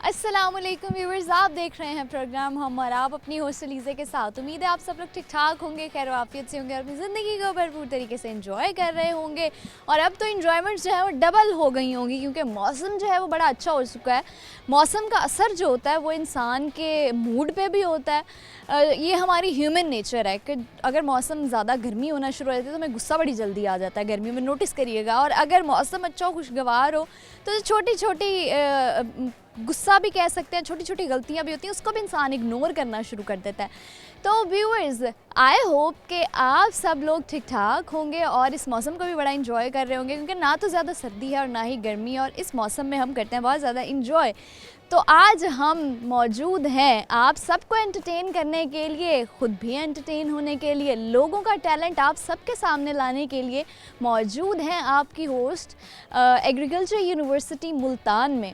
अस्सलामुअलैकुम व्यूअर्स, आप देख रहे हैं प्रोग्राम हम और आप अपनी होस्ट लीज़े के साथ। उम्मीद है आप सब लोग ठीक ठाक होंगे, खैर वाफियत से होंगे और अपनी ज़िंदगी को भरपूर तरीके से एंजॉय कर रहे होंगे। और अब तो इन्जॉयमेंट जो है वो डबल हो गई होंगी क्योंकि मौसम जो है वो बड़ा अच्छा हो चुका है। मौसम का असर जो होता है वो इंसान के मूड पे भी होता है। ये हमारी ह्यूमन नेचर है कि अगर मौसम ज़्यादा गर्मी होना शुरू हो जाती है तो हमें गुस्सा बड़ी जल्दी आ जाता है, गर्मी में नोटिस करिएगा। और अगर मौसम अच्छा खुशगवार हो तो छोटी छोटी गुस्सा भी कह सकते हैं, छोटी छोटी गलतियां भी होती हैं, उसको भी इंसान इग्नोर करना शुरू कर देता है। तो व्यूअर्स, आई होप कि आप सब लोग ठीक ठाक होंगे और इस मौसम को भी बड़ा इंजॉय कर रहे होंगे क्योंकि ना तो ज़्यादा सर्दी है और ना ही गर्मी, और इस मौसम में हम करते हैं बहुत ज़्यादा इंजॉय। तो आज हम मौजूद हैं आप सबको एंटरटेन करने के लिए, ख़ुद भी एंटरटेन होने के लिए, लोगों का टैलेंट आप सबके सामने लाने के लिए मौजूद हैं आपकी होस्ट एग्रीकल्चर यूनिवर्सिटी मुल्तान में।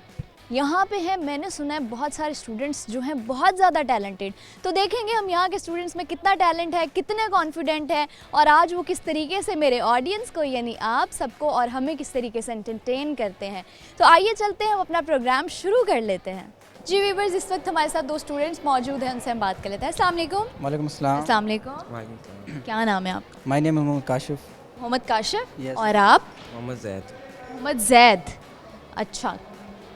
यहाँ पे है, मैंने सुना है बहुत सारे स्टूडेंट्स जो हैं बहुत ज़्यादा टैलेंटेड। तो देखेंगे हम यहाँ के स्टूडेंट्स में कितना टैलेंट है, कितने कॉन्फिडेंट है और आज वो किस तरीके से मेरे ऑडियंस को यानी आप सबको और हमें किस तरीके से एंटरटेन करते हैं। तो आइए चलते हैं, हम अपना प्रोग्राम शुरू कर लेते हैं। जी व्यूअर्स, इस वक्त हमारे साथ दो स्टूडेंट्स मौजूद हैं, उनसे हम बात कर लेते हैं। अस्सलाम वालेकुम। वालेकुम अस्सलाम। अस्सलाम वालेकुम। क्या नाम है आपका? माय नेम है मोहम्मद काशिफ। मोहम्मद काशिफ। Yes. और आप? मोहम्मद जैद। मोहम्मद जैद। अच्छा,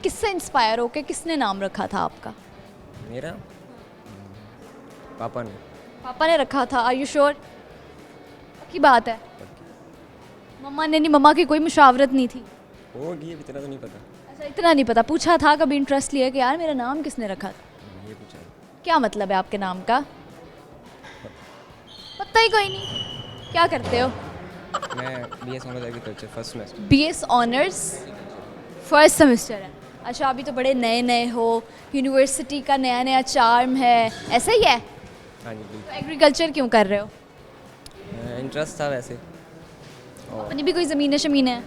किससे इंस्पायर होके किसने नाम रखा था आपका? मेरा पापा ने। पापा ने रखा था? Are you sure? की बात है? मम्मा ने नहीं? मम्मा की कोई मुशावरत नहीं थी? होगी, इतना तो नहीं पता। अच्छा, इतना नहीं पता। पूछा था कभी, इंटरेस्ट लिया कि यार मेरा नाम किसने रखा था? ये पूछा है। क्या मतलब है आपके नाम का? पता ही कोई नहीं। क्या करते हो? मैं BS honours agriculture first semester. BS honours first semester है। अच्छा, अभी तो बड़े नए नए हो, यूनिवर्सिटी का नया नया चार्म है, ऐसा ही है? हाँ जी बिल्कुल। तो एग्रीकल्चर क्यों कर रहे हो? इंटरेस्ट था वैसे, और अपनी भी कोई ज़मीनें शमीनें हैं?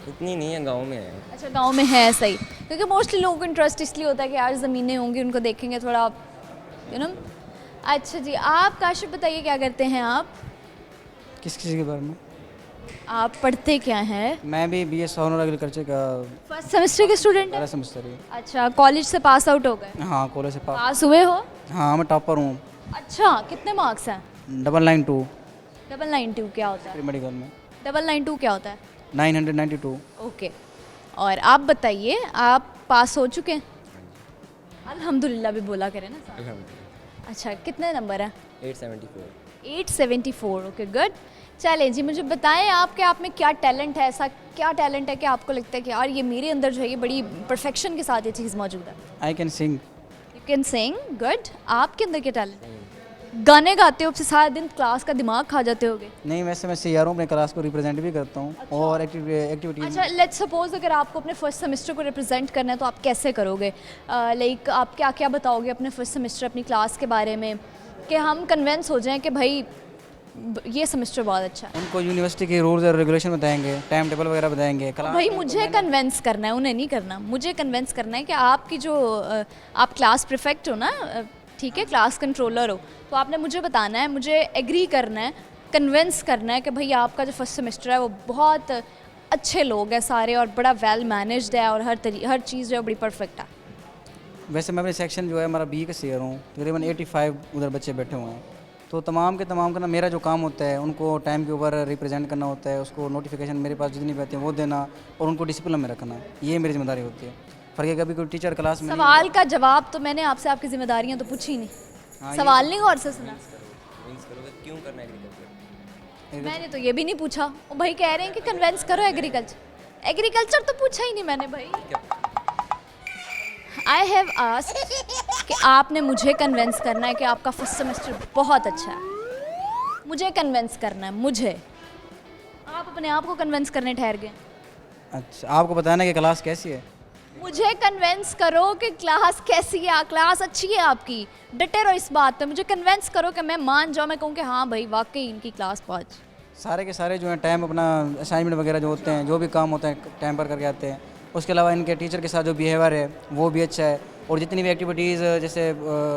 इतनी नहीं है, गांव में है। अच्छा, गांव में है, सही। क्योंकि मोस्टली लोगों को इंटरेस्ट इसलिए होता है कि यार ज़मीनें होंगी, उनको देखेंगे थोड़ा, यू नो। अच्छा जी, आप काशिफ बताइए क्या करते हैं आप? किस चीज़ के बारे में? आप पढ़ते क्या हैं? मैं भी बीएस ऑनर एग्रीकल्चर का फर्स्ट सेमेस्टर के स्टूडेंट हैं? पहला सेमेस्टर है। अच्छा, कॉलेज से पास आउट हो गए? हाँ, कॉलेज से पास। पास हुए हो? हाँ, मैं टॉपर हूँ। अच्छा, कितने मार्क्स हैं? 992 992 क्या होता है? प्री मेडिकल में 992 क्या होता है? 992। ओके। और आप बताइए, आप पास हो चुके हैं? अल्हम्दुलिल्लाह भी बोला करें ना साथ। अल्हम्दुलिल्लाह। अच्छा, कितने नंबर है? 874। 874। Okay, good. चलें जी, मुझे बताएं आपके आप में क्या टैलेंट है, ऐसा क्या टैलेंट है कि आपको लगता है कि यार ये मेरे अंदर जो है ये बड़ी परफेक्शन के साथ ये चीज़ मौजूद है? I can sing. You can sing, good. आपके अंदर क्या टैलेंट है? गाने गाते हो, सारा दिन क्लास का दिमाग खा जाते होगे। नहीं, वैसे मैं सीआरओ अपने क्लास को रिप्रेजेंट भी करता हूँ। अच्छा। और एक्टिविटी। अच्छा, लेट्स सपोज अगर आपको अपने फर्स्ट सेमेस्टर को रिप्रेजेंट करना है तो आप कैसे करोगे? लाइक आप क्या क्या बताओगे अपने फर्स्ट सेमेस्टर अपनी क्लास के बारे में कि हम कन्विंस हो जाएं कि भाई ये सेमेस्टर बहुत अच्छा है? उनको यूनिवर्सिटी के रूल्स और रेगुलेशन बताएंगे, टाइम टेबल वगैरह बताएंगे। भाई मुझे कन्विंस करना है, उन्हें नहीं करना। मुझे कन्विंस करना है कि आपकी जो आप क्लास प्रीफेक्ट हो ना, ठीक है, क्लास कंट्रोलर हो, तो आपने मुझे बताना है, मुझे एग्री करना है, कन्विंस करना है कि भाई आपका जो फर्स्ट सेमेस्टर है वो बहुत अच्छे लोग हैं सारे और बड़ा वेल मैनेज्ड है और हर चीज़ जो है बड़ी परफेक्ट है। वैसे मैं अपने सेक्शन जो है हमारा बी का सीयर हूँ, तकरीबन 85 उधर बच्चे बैठे हुए हैं। तो तमाम के तमाम का ना मेरा जो काम होता है उनको टाइम के ऊपर रिप्रेजेंट करना होता है, उसको नोटिफिकेशन मेरे पास जितनी भी आती है वो देना और उनको डिसिप्लिन में रखना, ये मेरी जिम्मेदारी होती है। फर्क है कभी कोई टीचर क्लास में सवाल का जवाब तो मैंने आपसे आपकी जिम्मेदारियां तो पूछी नहीं। हाँ, सवाल नहीं गौर से सुना। मीन्स करोगे क्यों करना एग्रीकल्चर? मैंने तो ये भी नहीं पूछा। वो भाई कह रहे हैं कि कन्विंस करो एग्रीकल्चर। एग्रीकल्चर तो पूछा ही नहीं मैंने भाई। आई हैव आस्क्ड कि आपने मुझे कन्विंस करना है कि आपका फर्स्ट सेमेस्टर बहुत अच्छा है। मुझे कन्विंस करना है, मुझे। आप अपने आप को कन्विंस करने ठहर गए। अच्छा, आपको बताना है कि क्लास कैसी है? मुझे कन्विंस करो कि क्लास कैसी है, क्लास अच्छी है आपकी। डटे रहो इस बात पे, मुझे कन्विंस करो कि मैं मान जाऊँ, मैं कहूँ कि हाँ भाई वाकई इनकी क्लास बहुत। सारे के सारे जो हैं टाइम अपना असाइनमेंट वगैरह जो होते हैं, जो भी काम होता है टाइम पर करके आते हैं। उसके अलावा इनके टीचर के साथ जो बिहेवियर है वो भी अच्छा है और जितनी भी एक्टिविटीज़ जैसे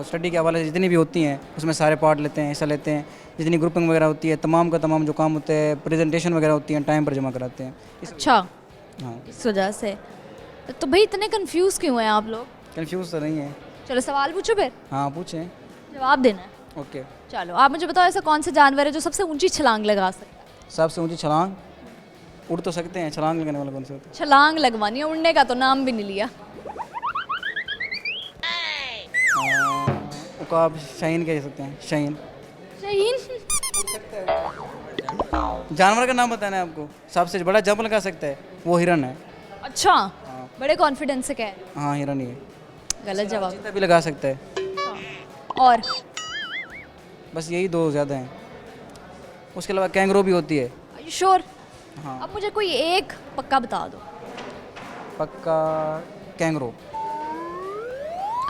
स्टडी के हवाले से जितनी भी होती हैं उसमें सारे पार्ट लेते हैं, हिस्सा लेते हैं। जितनी ग्रुपिंग वगैरह होती है, तमाम का तमाम जो काम होते हैं, प्रेजेंटेशन वगैरह होती हैं, टाइम पर जमा कराते हैं। अच्छा, हाँ, इस वजह से। तो भाई इतने कंफ्यूज क्यों हैं आप लोग? कंफ्यूज तो नहीं है। चलो सवाल पूछो फिर, हाँ पूछें। जवाब देना है। ओके। चलो आप मुझे बताओ, ऐसा कौन सा जानवर है जो सबसे ऊंची छलांग लगा सकता है? सबसे ऊंची छलांग, उड़ तो सकते हैं, छलांग लगाने वाला कौन सा होता छलांग लगवानी है, उड़ने का तो नाम भी नहीं लिया। है? उकाब, शाहीन कह सकते हैं, शाहीन। शहीन। जानवर का नाम बताना है आपको? सबसे बड़ा जंप लगा सकता है वो हिरन है। अच्छा, बड़े कॉन्फिडेंस से कह रहे हाँ हिरन ही है। हैं। गलत जवाब। चीता भी लगा सकता है। और बस यही दो ज़्यादा हैं। उसके अलावा कैंगरो भी होती है। श्योर? हाँ अब मुझे कोई एक पक्का बता दो। पक्का कैंगरो।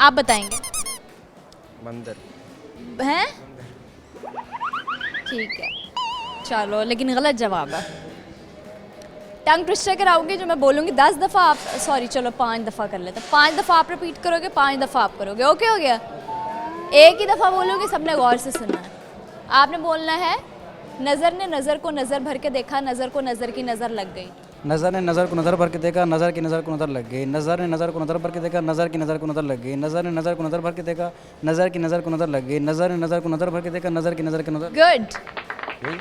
आप बताएंगे? बंदर। हैं? ठीक है, चलो, लेकिन गलत जवाब है। टंग ट्विस्टर कराओगे जो मैं बोलूँगी 10 दफ़ा आप, सॉरी चलो 5 दफ़ा कर लेते हैं। 5 दफ़ा आप रिपीट करोगे, 5 दफ़ा आप करोगे। ओके हो गया? एक ही दफ़ा बोलोगे, सबने गौर से सुनना है। आपने बोलना है, नज़र ने नज़र को नज़र भर के देखा, नज़र को नज़र की नज़र लग गई। नज़र ने नज़र को नज़र भर के देखा, नज़र की नज़र को नज़र लग गई। नज़र ने नज़र को नज़र भर के देखा, नज़र की नज़र को नज़र लग गई। नज़र ने नज़र को नज़र भर के देखा, नज़र की नज़र को नज़र लग गई। नज़र ने नज़र को नज़र भर के देखा, नज़र की नज़र को नज़र। गुड। वही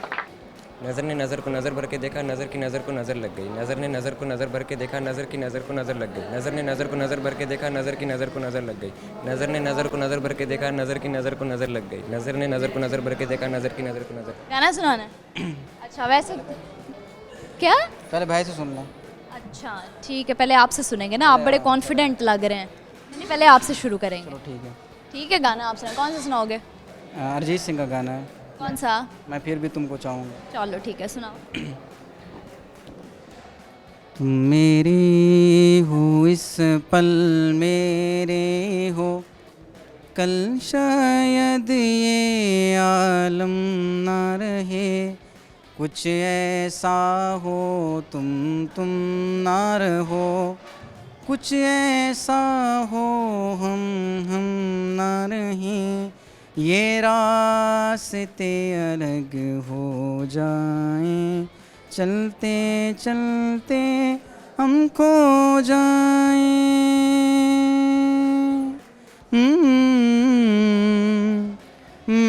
नज़र ने नज़र को नज़र भर के देखा, नज़र की नज़र को नज़र लग गई। नज़र ने नज़र को नज़र भर के देखा, नज़र की नज़र को नज़र लग गई। नज़र ने नज़र को नज़र भर के देखा, नज़र की नज़र को नज़र लग गई। नज़र ने नज़र को नज़र भर के देखा, नज़र की नज़र को नज़र लग गई। नज़र ने नज़र को नज़र भर के देखा, नज़र की नज़र को नज़र। गाना सुनाना है? अच्छा, वैसे क्या? पहले भाई से सुन लें। अच्छा ठीक है, पहले आपसे सुनेंगे ना, आप बड़े कॉन्फिडेंट लग रहे हैं। नहीं, पहले आपसे शुरू करेंगे। चलो ठीक है। ठीक है, गाना आप सुना, कौन सा सुनाओगे? अरिजीत सिंह का गाना है, कौन सा? मैं फिर भी तुमको चाहूँगा। चलो ठीक है, सुनाओ। तुम मेरी हो इस पल मेरे हो, कल शायद ये आलम ना रहे। कुछ ऐसा हो तुम ना रहो, कुछ ऐसा हो हम ना रहें। ये रास्ते अलग हो जाएं, चलते चलते हम खो जाएं।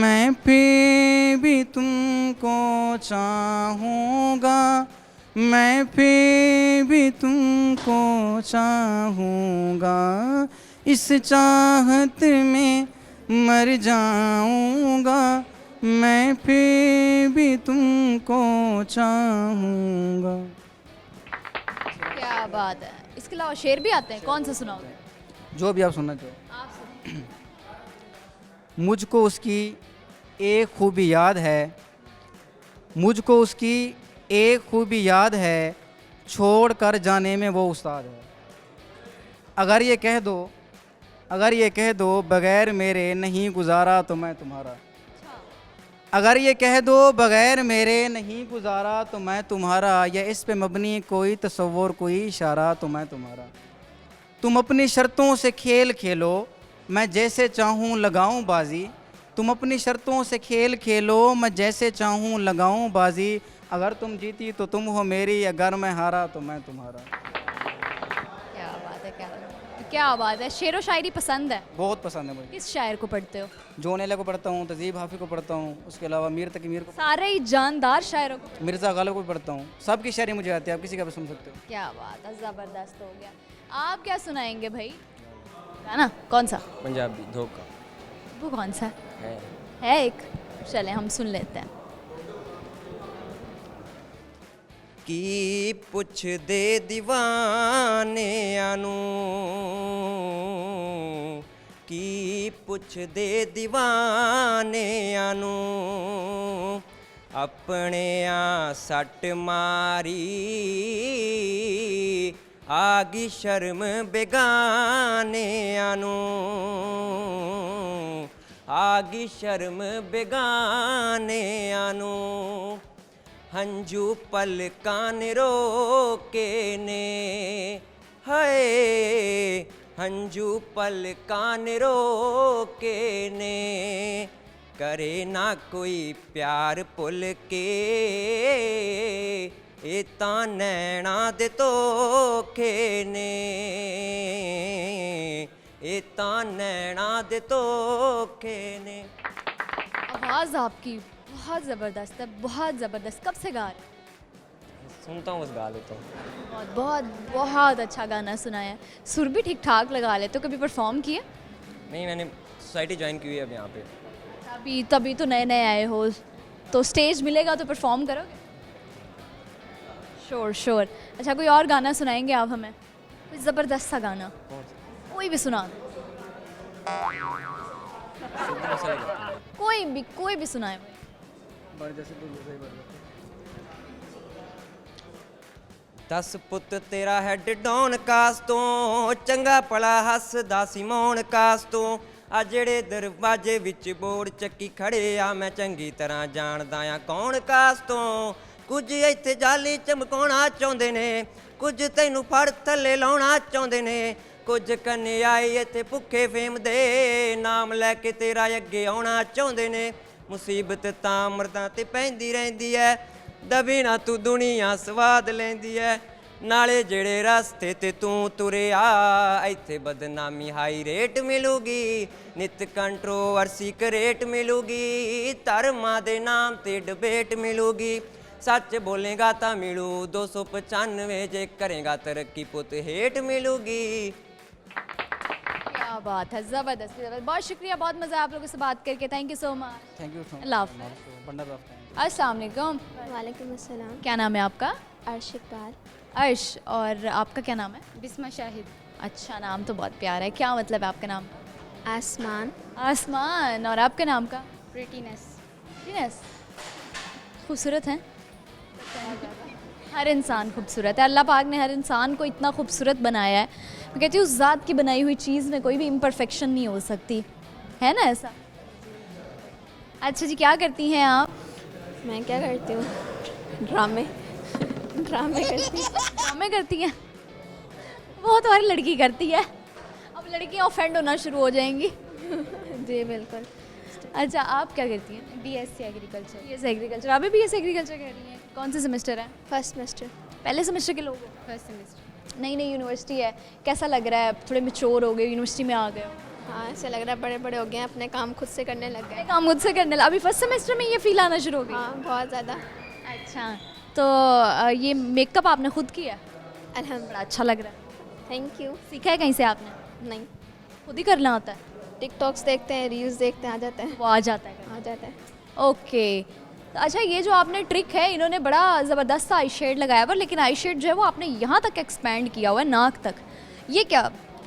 मैं फिर भी तुमको चाहूँगा, मैं फिर भी तुमको चाहूँगा। इस चाहत में मर जाऊँगा, मैं फिर भी तुमको चाहूँगा। क्या बात है। इसके अलावा शेर भी आते हैं, कौन सा सुनाओगे? जो भी आप सुनना चाहो। आप सुनाओ। मुझको उसकी एक खूबी याद है, मुझको उसकी एक खूबी याद है, छोड़ कर जाने में वो उस्ताद है। अगर ये कह दो, अगर ये कह दो बगैर मेरे नहीं गुजारा तो मैं तुम्हारा। अगर ये कह दो बगैर मेरे नहीं गुजारा तो मैं तुम्हारा, या इस पे मबनी कोई तसव्वुर कोई इशारा तो मैं तुम्हारा। तुम अपनी शर्तों से खेल खेलो, मैं जैसे चाहूँ लगाऊं बाजी। तुम अपनी शर्तों से खेल खेलो, मैं जैसे चाहूँ लगाऊं बाजी। अगर तुम जीती तो तुम हो मेरी, अगर मैं हारा तो मैं तुम्हारा। क्या बात है, क्या बात है। शेर व शायरी पसंद है? बहुत पसंद है मुझे। किस शायर को पढ़ते हो? जोन एला को पढ़ता हूँ, तजीब हाफी को पढ़ता हूँ, उसके अलावा मीर तकीमीर को, सारे ही जानदार शायरों को। मिर्ज़ा गालिब को भी पढ़ता हूँ। सबकी शायरी मुझे आती है, आप किसी का भी सुन सकते हो। क्या बात है, ज़बरदस्त हो गया। आप क्या सुनाएंगे भाई? गाना कौन सा? पंजाबी धोखा वो कौन सा है। एक? चले हम सुन लेते हैं। की पुछ दे दीवाने आनू, की पुछ दे दीवाने आनू, अपने आ सट मारी आगी शर्म बेगाने आनू, आगी शर्म बेगाने आनू। हंजू पलकां ने रोके ने, हाय हंजू पलकां ने रोके ने। करे ना कोई प्यार भुल के, ए तां नैना दे धोखे ने, ਇਹ ਤਾਂ ਨੈਣਾ ਦੇ ਧੋਖੇ ਨੇ। आवाज़ आपकी बहुत ज़बरदस्त है, बहुत ज़बरदस्त। कब से गा रहे हैं? सुनता हूँ बस गा लेता हूँ। बहुत बहुत बहुत अच्छा गाना सुनाया है। सुर भी ठीक ठाक लगा लेते हो। कभी परफॉर्म किए? नहीं, मैंने सोसाइटी ज्वाइन की हुई है अब यहाँ पे। अभी तभी तो नए नए आए हो, तो स्टेज मिलेगा तो परफॉर्म करोगे? Sure sure. अच्छा, कोई और गाना सुनाएंगे आप हमें? कोई ज़बरदस्त सा गाना कोई भी सुना दो। कोई भी सुनाए। दस पुत तेरा हैड डॉन कास तो चंगा भला हसदा सी मौन कास तो आ ਜਿਹੜੇ ਦਰਵਾਜ਼ੇ ਵਿੱਚ ਬੋਰਡ ਚੱਕੀ ਖੜੇ ਆ ਮੈਂ ਚੰਗੀ ਤਰ੍ਹਾਂ ਜਾਣਦਾ ਆ ਕੌਣ ਕਾਸ ਤੋਂ ਕੁਝ ਇੱਥੇ ਜਾਲੀ ਚਮਕਾਉਣਾ ਚਾਹੁੰਦੇ ਨੇ ਕੁਝ ਤੈਨੂੰ ਫੜ ਥੱਲੇ ਲਾਉਣਾ ਚਾਹੁੰਦੇ ਨੇ ਕੁਝ ਕੰਨਿਆਈ ਇੱਥੇ ਭੁੱਖੇ ਫੇਮ ਦੇ ਨਾਮ ਲੈ ਕੇ ਤੇਰਾ ਅੱਗੇ ਆਉਣਾ ਚਾਹੁੰਦੇ ਨੇ ਮੁਸੀਬਤ ਤਾਂ ਮਰਦਾਂ ਤੇ ਪੈਂਦੀ ਰਹਿੰਦੀ ਐ ਦਬੀ ਨਾ ਤੂੰ ਦੁਨੀਆ ਸਵਾਦ ਲੈਂਦੀ ਐ ਨਾਲੇ ਜਿਹੜੇ ਰਸਤੇ ਤੇ ਤੂੰ ਤੁਰਿਆ ਇੱਥੇ ਬਦਨਾਮੀ ਹਾਈ ਰੇਟ ਮਿਲੂਗੀ ਨਿਤ ਕੰਟਰੋਵਰਸੀ ਕਰੇਟ ਮਿਲੂਗੀ ਧਰਮਾਂ ਦੇ ਨਾਮ ਤੇ ਡਿਬੇਟ ਮਿਲੂਗੀ ਸੱਚ ਬੋਲੇਗਾ ਤਾਂ ਮਿਲੂ 295 ਜੇ ਕਰੇਗਾ ਤਰੱਕੀ ਪੁੱਤ ਹੇਟ ਮਿਲੂਗੀ। क्या बात है, ज़बरदस्त ज़बरदस्त। बहुत शुक्रिया, बहुत मज़ा आप लोगों से बात करके। Thank you so much. Thank you. अल्लाह हाफ़िज़। अस्सलाम वालेकुम। वालेकुम अस्सलाम। क्या नाम है आपका? अर्श इकबाल। अर्श। और आपका क्या नाम है? बिस्मा शाहिद। अच्छा, नाम तो बहुत प्यारा है। क्या मतलब है आपके नाम का? आसमान। आसमान। और आपके नाम का? प्रिटीनेस। प्रिटीनेस। खूबसूरत हैं? हर इंसान खूबसूरत है। अल्लाह पाक ने हर इंसान को इतना खूबसूरत बनाया है। मैं कहती हूँ उस ज़ात की बनाई हुई चीज़ में कोई भी इम्परफेक्शन नहीं हो सकती, है ना ऐसा? अच्छा जी, क्या करती हैं आप? मैं क्या करती हूँ? ड्रामे करती हूँ। ड्रामे करती हैं? वो तो हर लड़की करती है। अब लड़कियाँ ऑफेंड होना शुरू हो जाएंगी। जी बिल्कुल। अच्छा, आप क्या करती हैं? BSc agriculture. BSc agriculture. आप भी बीएससी एग्रीकल्चर कर रही हैं? कौन से सेमेस्टर है? First semester. पहले सेमेस्टर के लोग हो? First semester. नई नई यूनिवर्सिटी है, कैसा लग रहा है? थोड़े मैच्योर हो गए, यूनिवर्सिटी में आ गए हो, हाँ, ऐसा लग रहा है बड़े बड़े हो गए हैं, अपने काम खुद से करने लग गए। काम मुझसे करने लगा। अभी फर्स्ट सेमेस्टर में ये फील आना शुरू हो गई? हाँ, बहुत ज़्यादा। अच्छा, तो ये मेकअप आपने खुद किया? अल्हम्दुलिल्लाह। बड़ा अच्छा लग रहा है। Thank you. सीखा है कहीं से आपने? नहीं, खुद ही करना होता है? टिकटॉक्स देखते हैं, रील्स देखते हैं, आ जाता है। वो आ जाता है? आ जाता है। ओके। अच्छा, ये जो आपने ट्रिक है, इन्होंने बड़ा ज़बरदस्त सा आई शेड लगाया हुआ, लेकिन आई शेड जो है वो आपने यहाँ तक एक्सपेंड किया हुआ है, नाक तक। ये क्या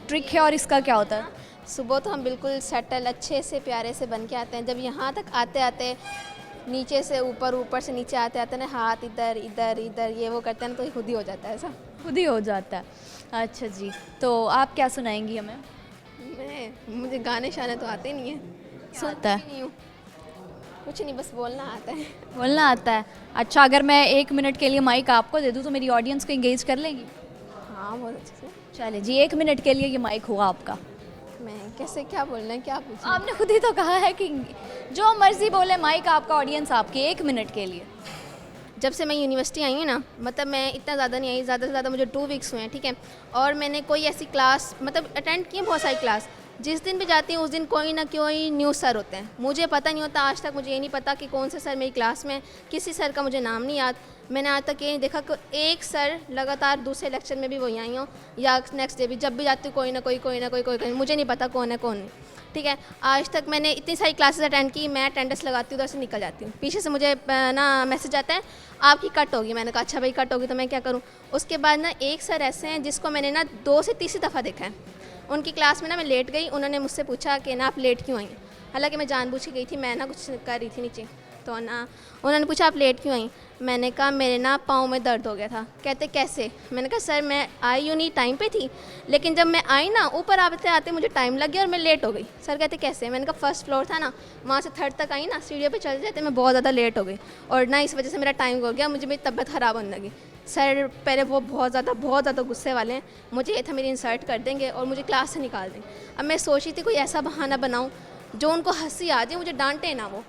ट्रिक है और इसका क्या होता है? सुबह तो हम बिल्कुल सेटल अच्छे से प्यारे से बन के आते हैं, जब यहाँ तक आते आते नीचे से ऊपर, ऊपर से नीचे आते आते ना हाथ इधर इधर इधर ये वो करते हैं ना, तो खुद ही हो जाता है ऐसा। खुद ही हो जाता है। अच्छा जी, तो आप क्या सुनाएंगी हमें? मुझे गाने शाने तो आते नहीं हैं, आता सुनती है? भी नहीं हूँ, कुछ नहीं, बस बोलना आता है। बोलना आता है। अच्छा, अगर मैं 1 मिनट के लिए माइक आपको दे दूँ तो मेरी ऑडियंस को इंगेज कर लेंगी? हाँ, बहुत अच्छे से। चले जी, 1 मिनट के लिए ये माइक हुआ आपका। मैं कैसे, क्या बोलना है, क्या पूछना? आपने खुद ही तो कहा है कि जो मर्जी बोले, माइक आपका, ऑडियंस आपकी, 1 मिनट के लिए। जब से मैं यूनिवर्सिटी आई हूँ ना, मतलब मैं इतना ज़्यादा नहीं आई, ज़्यादा से ज़्यादा मुझे 2 वीक्स हुए हैं, ठीक है। और मैंने कोई ऐसी क्लास मतलब अटेंड की है बहुत सारी क्लास, जिस दिन भी जाती हूँ उस दिन कोई ना कोई न्यू सर होते हैं, मुझे पता नहीं होता, आज तक मुझे ये नहीं पता कि कौन से सर मेरी क्लास में, किसी सर का मुझे नाम नहीं याद। मैंने आज तक ये नहीं देखा कि एक सर लगातार दूसरे लेक्चर में भी वही आई हूँ, या नेक्स्ट डे भी, जब भी जाती हूँ कोई ना कोई, मुझे नहीं पता कौन है कौन नहीं, ठीक है। आज तक मैंने इतनी सारी क्लासेस अटेंड की, मैं अटेंडेंस लगाती हूँ, उधर से निकल जाती हूँ, पीछे से मुझे ना मैसेज आता है आपकी कट होगी। मैंने कहा अच्छा भाई कट होगी तो मैं क्या करूँ। उसके बाद ना एक सर ऐसे हैं जिसको मैंने ना 2 से तीसरी दफ़ा देखा है, उनकी क्लास में ना मैं लेट गई, उन्होंने मुझसे पूछा कि ना आप लेट क्यों आई हैं, हालांकि मैं जानबूझ के गई थी, मैं ना कुछ कर रही थी नीचे, तो ना उन्होंने पूछा आप लेट क्यों आई। मैंने कहा मेरे ना पाँव में दर्द हो गया था। कहते कैसे? मैंने कहा सर मैं आई यूँ नहीं, टाइम पे थी, लेकिन जब मैं आई ना ऊपर आते आते मुझे टाइम लग गया और मैं लेट हो गई। सर कहते कैसे? मैंने कहा फर्स्ट फ्लोर था ना, वहाँ से 3rd तक आई ना, सीढ़ियों पे चल जाते मैं बहुत ज़्यादा लेट हो गई और ना इस वजह से मेरा टाइम हो गया, मुझे मेरी तबीयत ख़राब होने लगी। सर पहले वो बहुत ज़्यादा गुस्से वाले हैं, मुझे ये था मेरी इंसल्ट कर देंगे और मुझे क्लास से निकाल देंगे। अब मैं सोच रही थी कोई ऐसा बहाना बनाऊँ जो उनको हंसी आ जाए, मुझे डांटे ना वो,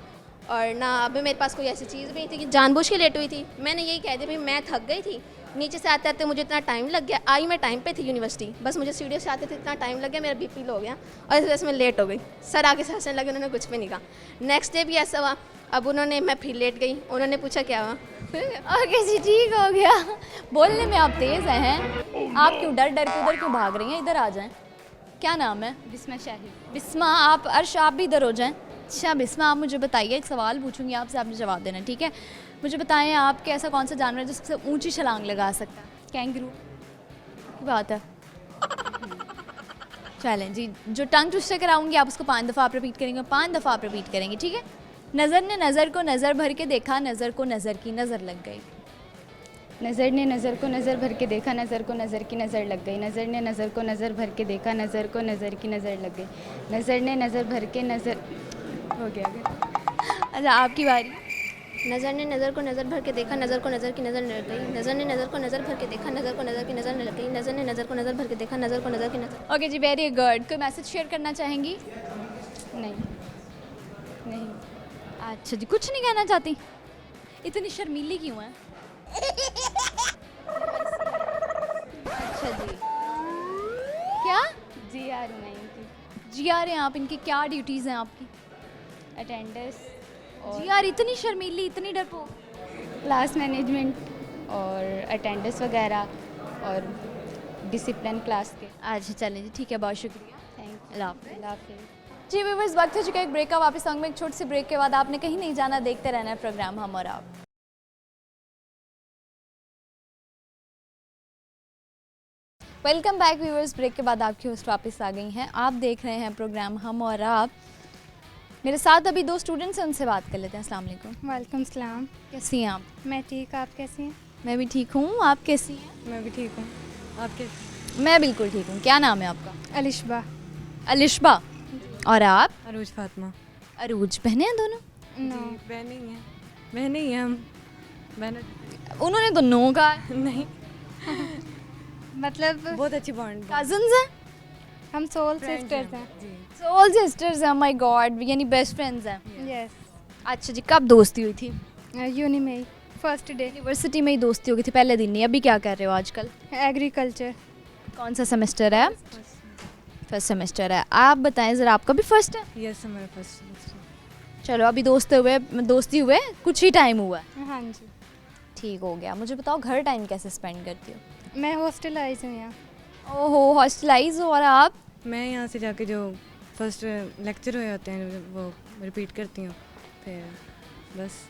और ना अभी मेरे पास कोई ऐसी चीज़ भी नहीं थी कि जानबूझ के लेट हुई थी। मैंने यही कह दिया भाई मैं थक गई थी, नीचे से आते आते मुझे इतना टाइम लग गया, आई मैं टाइम पे थी यूनिवर्सिटी, बस मुझे सीढ़ियों से आते थे इतना टाइम लग गया, मेरा बीपी लो हो गया और इस वजह से मैं लेट हो गई। सर आगे से हंसने लगे, उन्होंने कुछ भी नहीं कहा। नेक्स्ट डे भी ऐसा हुआ, अब उन्होंने, मैं फिर लेट गई, उन्होंने पूछा क्या हुआ, ओके जी, ठीक हो गया। बोलने में आप तेज़ हैं, आप क्यों डर डर के उधर क्यों भाग रही हैं? इधर आ जाएं। क्या नाम है? बिस्मा शाहिद। बिस्मा, आप अर्श आप भी इधर हो जाएं। अच्छा बिस्मा, आप मुझे बताइए, एक सवाल पूछूंगी आपसे, आपने जवाब देना, ठीक है? मुझे बताएं, आपके ऐसा कौन सा जानवर है जो सबसे ऊंची छलांग लगा सकता है? कैंगरू। की बात है। चलें जी, जो टंग ट्विस्टर कराऊंगी आप उसको 5 दफ़ा आप रिपीट करेंगे, 5 दफ़ा आप रिपीट करेंगे, ठीक है? नज़र ने नज़र को नज़र भर के देखा, नज़र को नज़र की नज़र लग गई। नज़र ने नज़र को नज़र भर के देखा, नज़र को नज़र की नज़र लग गई। नज़र ने नज़र को नज़र भर के देखा, नज़र को नज़र की नज़र लग गई। नज़र ने नज़र भर के नज़र, हो गया क्या? अच्छा आपकी बारी। नज़र ने नज़र को नज़र भर के देखा, नज़र को नज़र की नज़र लग गई। नज़र ने नज़र को नज़र भर के देखा, नज़र को नज़र की नज़र लग गई। नज़र ने नज़र को नज़र भर के देखा, नज़र को नज़र की नज़र। ओके जी, वेरी गुड। कोई मैसेज शेयर करना चाहेंगी? नहीं नहीं। अच्छा जी, कुछ नहीं कहना चाहती? इतनी शर्मीली क्यों है? अच्छा जी, क्या जी आ रही हैं इनकी जी आ रहे हैं आप? इनकी क्या ड्यूटीज़ हैं आपकी? अटेंडेंस और जी यार, इतनी शर्मीली, इतनी डरपोक। क्लास मैनेजमेंट और अटेंडेंस वगैरह और डिसिप्लिन क्लास के। अच्छा चलें जी, ठीक है, बहुत शुक्रिया। थैंक अल्लाह हाफ़िज़। अल्लाह हाफिज़। जी व्यूअर्स, वक्त हो चुका है एक ब्रेक का। वापस आऊँगा एक छोटे से ब्रेक के बाद। आपने कहीं नहीं जाना, देखते रहना है प्रोग्राम हम और आप। Welcome back viewers. ब्रेक के बाद आपकी होस्ट वापस आ गई हैं। आप देख रहे हैं प्रोग्राम हम और आप। मेरे साथ अभी 2 स्टूडेंट्स हैं, उनसे बात कर लेते हैं। अस्सलाम वालेकुम। वालेकुम सलाम। कैसी हैं आप? मैं ठीक, आप कैसी हैं? मैं भी ठीक हूँ, आप कैसी हैं? मैं भी ठीक हूँ, आप कैसी? मैं बिल्कुल ठीक हूँ। क्या नाम है आपका? अलिशबा। अलिशबा। और आप? अरूज फातिमा। अरूज। बहनें हैं दोनों? नो। बहन ही हैं, बहन ही हैं हम, बहन उन्होंने तो नो कहा है। नहीं, मतलब बहुत अच्छी बॉन्ड। कजन्स हैं? हम सोल सिस्टर्स हैं। जी। सोल सिस्टर्स हैं। माय गॉड, यानी बेस्ट फ्रेंड्स हैं। यस। अच्छा जी, कब दोस्ती हुई थी? यूनी में फर्स्ट डे। यूनिवर्सिटी में ही दोस्ती हो गई थी, पहले दिन नहीं। अभी क्या कर रहे हो आजकल? एग्रीकल्चर। कौन सा सेमेस्टर है? फर्स्ट सेमेस्टर है। आप बताएं ज़रा, आपका भी फर्स्ट है? यस, हमारा फर्स्ट। चलो, अभी दोस्ती हुए कुछ ही टाइम हुआ है। हाँ जी। ठीक हो गया। मुझे बताओ, घर टाइम कैसे स्पेंड करती हो? मैं हॉस्टलाइज हूँ यहाँ। ओहो, हॉस्टलाइज हो। और आप? मैं यहाँ से जाके जो फर्स्ट लेक्चर हुए होते हैं वो रिपीट करती हूँ, फिर बस।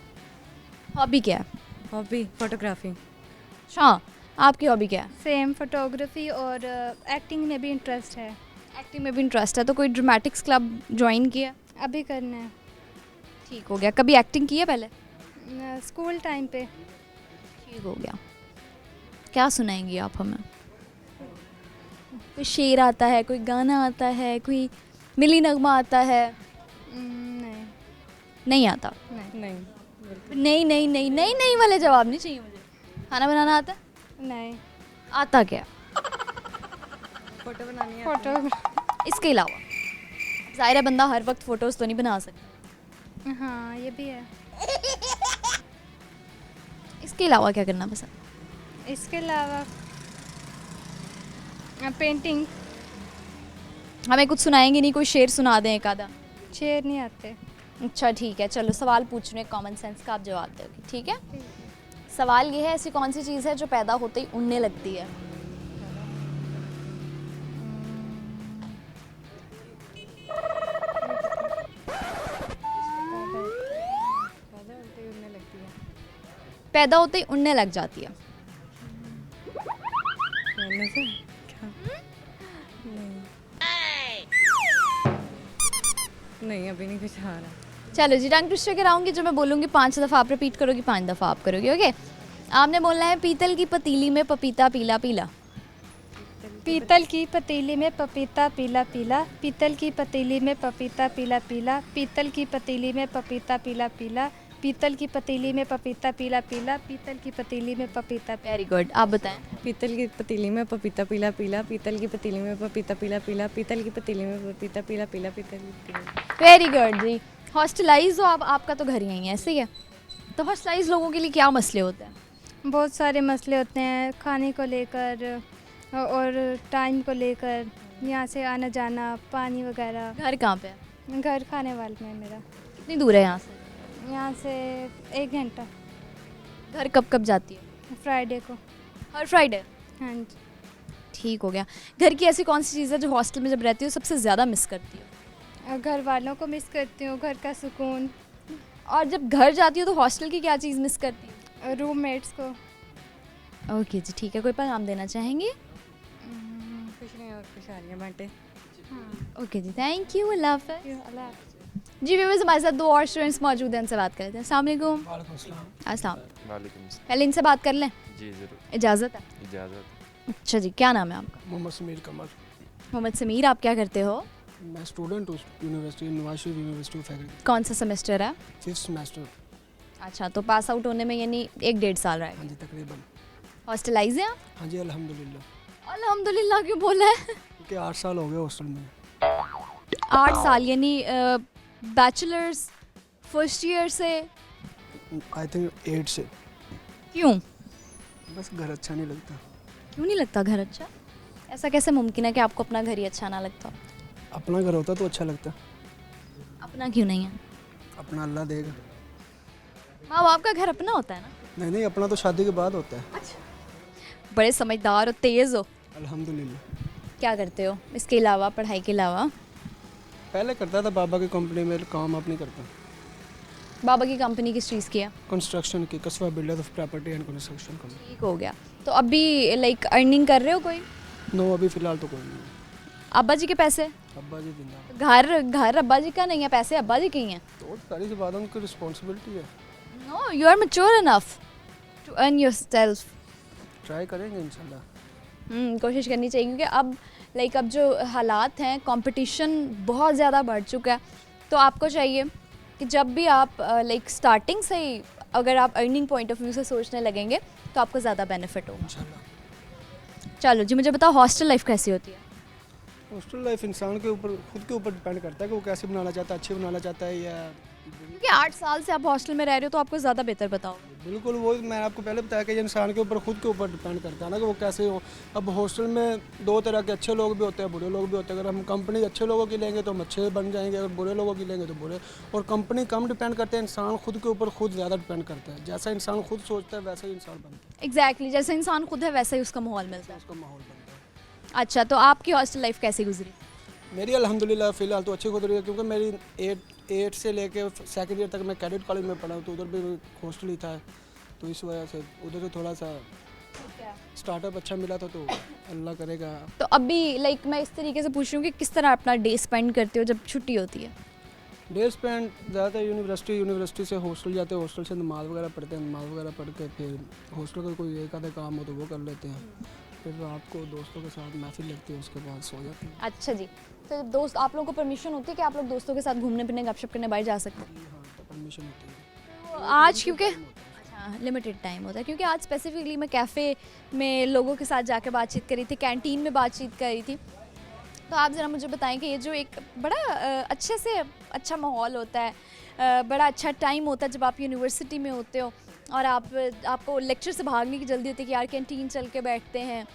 हॉबी क्या है? Hobby photography. अच्छा, आपकी हॉबी क्या है? सेम फोटोग्राफी और एक्टिंग में भी इंटरेस्ट है। एक्टिंग में भी इंटरेस्ट है, तो कोई ड्रामेटिक्स क्लब ज्वाइन किया? अभी करना है। ठीक हो गया। कभी एक्टिंग की है पहले? स्कूल टाइम पे। ठीक हो गया। क्या सुनाएंगी आप हमें? कोई शेर आता है, कोई गाना आता है, कोई मिली नगमा आता है? नहीं। नहीं आता? नहीं। नहीं, नहीं नहीं नहीं नहीं नहीं वाले जवाब नहीं चाहिए मुझे। खाना बनाना आता है? नहीं। आता क्या? फोटो बनानी है। फोटो। इसके अलावा ज़ाहिर है बंदा हर वक्त फ़ोटोज़ तो नहीं बना सकता। हाँ, ये भी है। इसके अलावा क्या करना पसंद? इसके अलावा पेंटिंग। हमें कुछ सुनाएंगे नहीं? कोई शेर सुना दें एक आधा। शेर नहीं आते। अच्छा ठीक है, चलो सवाल पूछ रहे हैं कॉमन सेंस का, आप जवाब दोगे, ठीक है? सवाल ये है, ऐसी कौन सी चीज़ है जो पैदा होते ही उड़ने लगती है? पैदा होते ही उड़ने लग जाती है। नज़र क्या? नहीं, अभी नहीं कुछ आ रहा। चलो जी, टंग ट्विस्टर कराऊंगी। जो मैं बोलूँगी 5 दफ़ा आप रिपीट करोगी, 5 दफ़ा आप करोगी, ओके? आपने बोलना है, पीतल की पतीली में पपीता पीला पीला। पीतल की पतीली में पपीता पीला पीला। पीतल की पतीली में पपीता पीला पीला। पीतल की पतीली में पपीता पीला पीला। पीतल की पतीली में पपीता पीला पीला। पीतल की पतीली में पपीता। वेरी गुड, आप बताएं। पीतल की पतीली में पपीता पीला पीला। पीतल की पतीली में पपीता पीला पीला। पीतल की पतीली में पपीता पीला पीला। पीतल की पतीली। वेरी गुड जी। हॉस्टलाइज हो आप, आपका तो घर ही है, ऐसे ही है। तो हॉस्टलाइज लोगों के लिए क्या मसले होते हैं? बहुत सारे मसले होते हैं खाने को लेकर और टाइम को लेकर, यहाँ से आना जाना, पानी वगैरह। घर कहाँ पे है? घर खाने वाल में है मेरा। कितनी दूर है यहाँ से? यहाँ से 1 घंटा। घर कब कब जाती है? फ्राइडे को। हर फ्राइडे? हाँ जी। ठीक हो गया। घर की ऐसी कौन सी चीज़ है जो हॉस्टल में जब रहती हो सबसे ज़्यादा मिस करती हो? और घर वालों को मिस करती हूँ, घर का सुकून, और जब घर जाती हो तो हॉस्टल की क्या चीज़ मिस करती हो? और रूममेट्स को। ओके जी ठीक है, कोई पैगाम देना चाहेंगे? खुश रहें और खुशहालियाँ बांटे। ओके जी, थैंक यू, अल्लाह हाफ़िज़। जी व्यूअर्स, हमारे साथ 2 और स्टूडेंट्स मौजूद हैं, उनसे बात कर लेते हैं। अस्सलाम वालेकुम। अस्सलाम। वालेकुम सलाम। पहले इनसे बात कर लें, जी ज़रूर, इजाज़त है? इजाज़त। अच्छा जी, क्या नाम है आपका? मोहम्मद समीर कमर। मोहम्मद समीर, आप क्या करते हो? मैं स्टूडेंट हूँ यूनिवर्सिटी यूनिवर्सिटी ऑफ फैकल्टी, कौन सा सेमेस्टर है? 5th semester. अच्छा, तो पास आउट होने में यानी 1-1.5 साल हाँ रहेगा। जी तकरीबन। हॉस्टलाइज हैं आप? हाँ जी अल्हम्दुलिल्लाह, अल्हम्दुलिल्लाह क्यों बोला है? क्योंकि 8 साल हो गए हॉस्टल में। 8 साल यानी बैचलर्स फर्स्ट ईयर से? आई थिंक 8 से। क्यों? बस घर अच्छा नहीं लगता। क्यों नहीं लगता घर अच्छा? ऐसा कैसे मुमकिन है कि आपको अपना घर ही अच्छा ना लगता? अपना घर होता तो अच्छा लगता। अपना क्यों नहीं है? अपना अल्लाह देगा। माँ बाप का घर अपना होता है ना? नहीं नहीं, अपना तो शादी के बाद होता है। बड़े समझदार हो, तेज़ हो। अल्हम्दुलिल्लाह। क्या करते हो इसके अलावा, पढ़ाई के अलावा? पहले करता था बाबा की कंपनी में काम, अब नहीं करता। बाबा की कंपनी किस चीज़ की है? कंस्ट्रक्शन की, कस्बा builder of property and construction company. ठीक हो गया। तो अभी लाइक अर्निंग कर रहे हो कोई? नो, अभी फ़िलहाल तो कोई नहीं। अब्बा जी के पैसे? अब्बा जी जिंदा। घर अब्बा जी का नहीं है, पैसे अब्बा जी के ही हैं। तो सारी सी बात उनकी रिस्पॉन्सिबिलिटी है। No, you are mature enough to earn yourself. Try करेंगे इंशाल्लाह। कोशिश करनी चाहिए क्योंकि अब जो हालात हैं, कंपटीशन बहुत ज़्यादा बढ़ चुका है। तो आपको चाहिए कि जब भी आप स्टार्टिंग से ही अगर आप अर्निंग पॉइंट ऑफ व्यू से सोचने लगेंगे तो आपको ज़्यादा बेनिफिट होगा। इंशाल्लाह। चलो जी, मुझे बताओ हॉस्टल लाइफ कैसी होती है? हॉस्टल लाइफ इंसान के ऊपर, खुद के ऊपर डिपेंड करता है कि वो कैसे बनाना चाहता है, अच्छी बनाना चाहता है या। क्योंकि 8 साल से आप हॉस्टल में रह रहे हो तो आपको ज़्यादा बेहतर बताओ। बिल्कुल, वो मैंने आपको पहले बताया कि ये इंसान के ऊपर, खुद के ऊपर डिपेंड करता है ना कि वो कैसे हो। अब हॉस्टल में 2 तरह के अच्छे लोग भी होते हैं, बुरे लोग भी होते हैं। अगर हम कंपनी अच्छे लोगों की लेंगे तो हम अच्छे बन जाएंगे, अगर बुरे लोगों की लेंगे तो बुरे। और कंपनी कम डिपेंड करते हैं, इंसान खुद के ऊपर खुद ज़्यादा डिपेंड करता है। जैसा इंसान खुद सोचता है वैसा ही इंसान बनता है, एग्जैक्टली, जैसे इंसान खुद है वैसा ही उसका माहौल मिलता है। उसका माहौल बनता है। अच्छा, तो आपकी हॉस्टल लाइफ कैसी गुजरी? मेरी अल्हम्दुलिल्लाह फ़िलहाल तो अच्छी गुजरी है, क्योंकि मेरी 8 से लेके 2nd ईयर तक मैं कैडेट कॉलेज में पढ़ा हूँ, तो उधर भी हॉस्टल ही था। तो इस वजह से उधर से थोड़ा सा स्टार्टअप अच्छा मिला था, तो अल्लाह करेगा। तो अभी मैं इस तरीके से पूछ रही हूँ कि किस तरह अपना डे स्पेंड करते हो जब छुट्टी होती है? डे स्पेंड ज़्यादातर यूनिवर्सिटी से हॉस्टल जाते हैं, हॉस्टल से नमाज वगैरह पढ़ते हैं, नमाज वगैरह पढ़ के फिर हॉस्टल का कोई एक आधा काम हो तो वो कर लेते हैं। फिर रात को दोस्तों के साथ महफिल लगती है, उसके बाद सो जाते हैं। अच्छा जी, तो दोस्त आप लोगों को परमिशन होती है कि आप लोग दोस्तों के साथ घूमने फिरने गपशप करने बाहर जा सकते हैं? हाँ, तो परमिशन होती है। तो आज क्योंकि अच्छा लिमिटेड टाइम होता है, क्योंकि आज स्पेसिफिकली मैं कैफ़े में लोगों के साथ जाकर बातचीत करी थी, कैंटीन में बातचीत करी थी। तो आप ज़रा मुझे बताएं कि ये जो एक बड़ा अच्छे से अच्छा माहौल होता है, बड़ा अच्छा टाइम होता है जब आप यूनिवर्सिटी में होते हो और आपको लेक्चर से भागने की जल्दी होती है कि यार कैंटीन चल के बैठते हैं,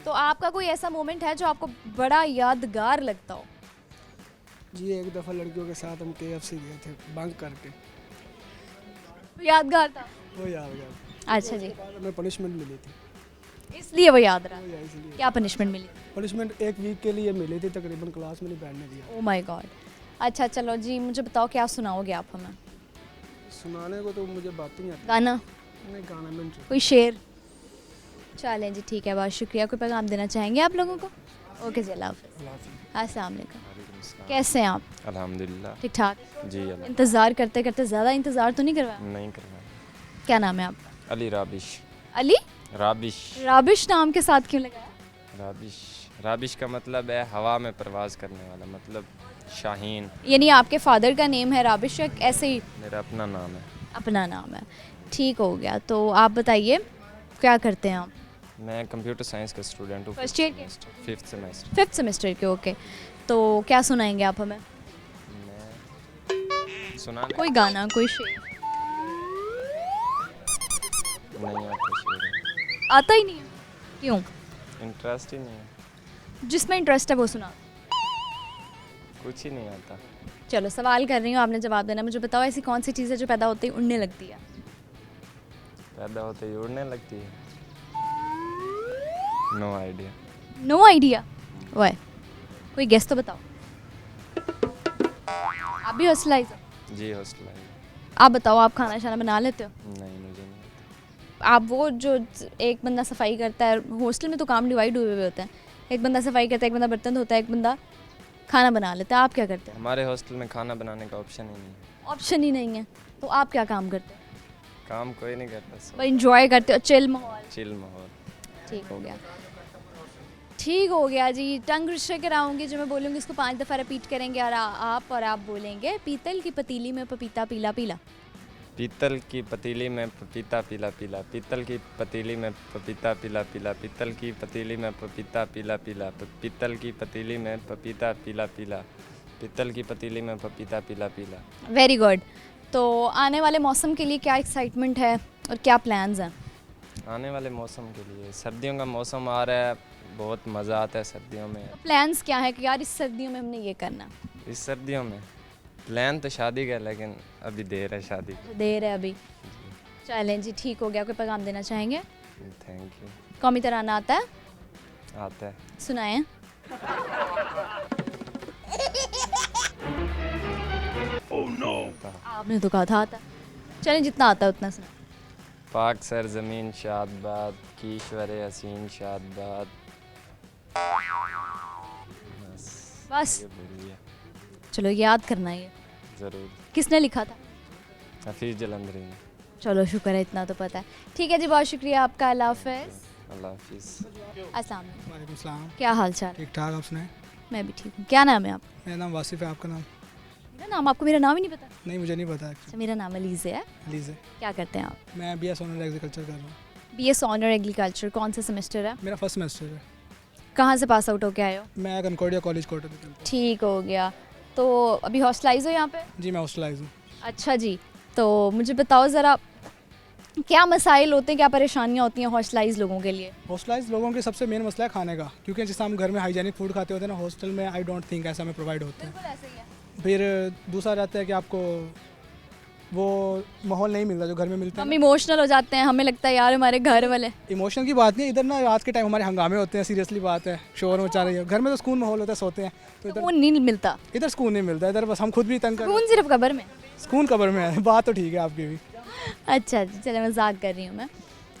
तो आपका कोई ऐसा मोमेंट है जो आपको बड़ा यादगार लगता हो? जी, एक दफ़ा लड़कियों के साथ हम KFC गए थे बंक करके, यादगार था? वो याद गया। अच्छा जी, हमें पनिशमेंट मिली थी, इसलिए वो याद रहा। इसलिए क्या पनिशमेंट मिली? पनिशमेंट 1 वीक के लिए मिली थी, तकरीबन क्लास में नहीं बैठने दिया। Oh my God. अच्छा चलो जी, मुझे बताओ क्या सुनाओगे आप हमें? सुनाने को तो मुझे बात ही नहीं आती। गाना? नहीं, गाना में कोई शेर? चलें जी, ठीक है, बहुत शुक्रिया। कोई पैगाम देना चाहेंगे आप लोगों को? ओके जी, अल्लाह हाफ़िज़। अस्सलाम वालेकुम। कैसे हैं आप? अल्हम्दुलिल्लाह। ठीक ठाक? जी अल्लाह। इंतज़ार करते करते ज़्यादा इंतज़ार तो नहीं करवाया? नहीं करना। क्या नाम है आपका? Ali rubbish. Ali rubbish. Rubbish नाम के साथ क्यों लगाया? राबिश का मतलब है हवा में परवाज़ करने वाला, मतलब शाहीन। यानी आपके फादर का नेम है राबिश या ऐसे ही मेरा अपना नाम है। अपना नाम है? ठीक हो गया। तो आप बताइए क्या करते हैं आप? मैं कंप्यूटर साइंस का स्टूडेंट हूँ। फर्स्ट ईयर के? 5th semester. 5th सेमेस्टर के। ओके, तो क्या सुनाएंगे आप हमें? मैं सुना कोई गाना, कोई शेर? नहीं आता शेर, आता ही नहीं है? क्यों? इंटरेस्ट ही नहीं है, जिसमें इंटरेस्ट है वो सुना। कुछ ही नहीं आता। चलो सवाल कर रही हूँ, आपने जवाब देना। मुझे बताओ ऐसी कौन सी चीज़ है जो पैदा होते ही उड़ने लगती है? पैदा होते ही उड़ने लगती है, नो आइडिया। No idea? वाह, कोई गेस तो बताओ। आप भी हॉस्टलाइज हो? जी हॉस्टल है। आप बताओ, आप खाना शाना बना लेते हो? नहीं मुझे नहीं आता। आप वो जो एक बंदा सफाई करता है, हॉस्टल में तो काम डिवाइड हुए हुए होते हैं, एक बंदा सफाई करता है, एक बंदा बर्तन धोता है, एक बंदा खाना बना लेता है, आप क्या करते हैं? हमारे हॉस्टल में खाना बनाने का ऑप्शन ही नहीं है। ऑप्शन ही नहीं है, तो आप क्या काम करते हैं? काम कोई नहीं करता, बस सब इंजॉय करते हो, चिल माहौल। चिल माहौल। ठीक हो गया, ठीक हो गया जी। टंग रिश्ते कराऊंगी, जो मैं बोलूँगी उसको 5 दफ़ा रिपीट करेंगे और आप बोलेंगे पीतल की पतीली में पपीता पीला पीला। पीतल की पतीली में पपीता पीला पीला, पीतल की पतीली में पपीता पीला पीला, पीतल की पतीली में पपीता पीला पीला, पीतल की पतीली में पपीता पीला पीला, पीतल की पतीली में पपीता पीला पीला। Very good. तो आने वाले मौसम के लिए क्या एक्साइटमेंट है और क्या प्लान्स हैं? आने वाले मौसम के लिए, सर्दियों का मौसम आ रहा है, बहुत मज़ा आता है सर्दियों में। प्लान्स क्या है कि यार इस सर्दियों में हमने ये करना? इस सर्दियों में प्लान तो शादी का है, लेकिन अभी देर है शादी की। देर है अभी। चलें जी, ठीक हो गया। कोई पैगाम देना चाहेंगे? Thank you. कौमी तराना आता है? आता है। सुनाएं। आपने तो कहा था आता। चलें, जितना आता है उतना सुना। पाक सर ज़मीन शादबाद, कीश्वर हसीन शादबाद। बस ये बोलिए। चलो, याद करना है ये। ज़रूर। किसने लिखा था? हफीज़ जलंधरी ने। चलो शुक्र है, इतना तो पता है। ठीक है जी, बहुत शुक्रिया आपका। अल्लाह हाफ़िज़। अल्लाह हाफिज़। अस्सलाम वालेकुम। वालेकुम सलाम। क्या हाल चाल? ठीक ठाक, आप सुनाएं? मैं भी ठीक हूँ। क्या नाम है आप? मेरा नाम वासिफ है, आपका नाम? मेरा नाम, आपको मेरा नाम ही नहीं पता? नहीं, मुझे नहीं पता। अच्छा, मेरा नाम अलीज़ है। प्लीज़ है। क्या करते हैं आप? मैं BS ऑनर एग्रीकल्चर कर रहा हूँ। BS honour agriculture. कौन सा सेमेस्टर है? मेरा फर्स्ट सेमेस्टर है। कहाँ से पास आउट होके आए हो? मैं कंकॉर्डिया कॉलेज कोटा से करता हूँ। ठीक हो गया। तो अभी हॉस्टलाइज हो यहाँ पे? जी मैं हॉस्टलाइज हूँ। अच्छा जी, तो मुझे बताओ ज़रा, क्या मसाइल होते हैं, क्या परेशानियाँ होती हैं हॉस्टलाइज लोगों के लिए? हॉस्टलाइज लोगों के सबसे मेन मसला है खाने का, क्योंकि जैसे हम घर में हाइजीनिक फूड खाते होते हैं ना, हॉस्टल में आई डोंट थिंक ऐसा हमें प्रोवाइड होता है। बिल्कुल ऐसे ही है। फिर दूसरा रहता है कि आपको वो माहौल नहीं मिलता जो घर में मिलता है। हम इमोशनल हो जाते हैं, हमें लगता है यार हमारे घर वाले। इमोशन की बात नहीं, इधर ना आज के टाइम हमारे हंगामे होते हैं, सीरियसली बात है, शोर मचा रही है। घर में तो सुकून माहौल होता है, सोते हैं, तो तो वो नहीं मिलता। इधर सुकून नहीं मिलता। इधर बस हम खुद भी तंग कर, सुकून सिर्फ कब्र में। सुकून कब्र में है। बात तो ठीक है आपकी भी। अच्छा जी, चलो मजाक कर रही हूँ मैं।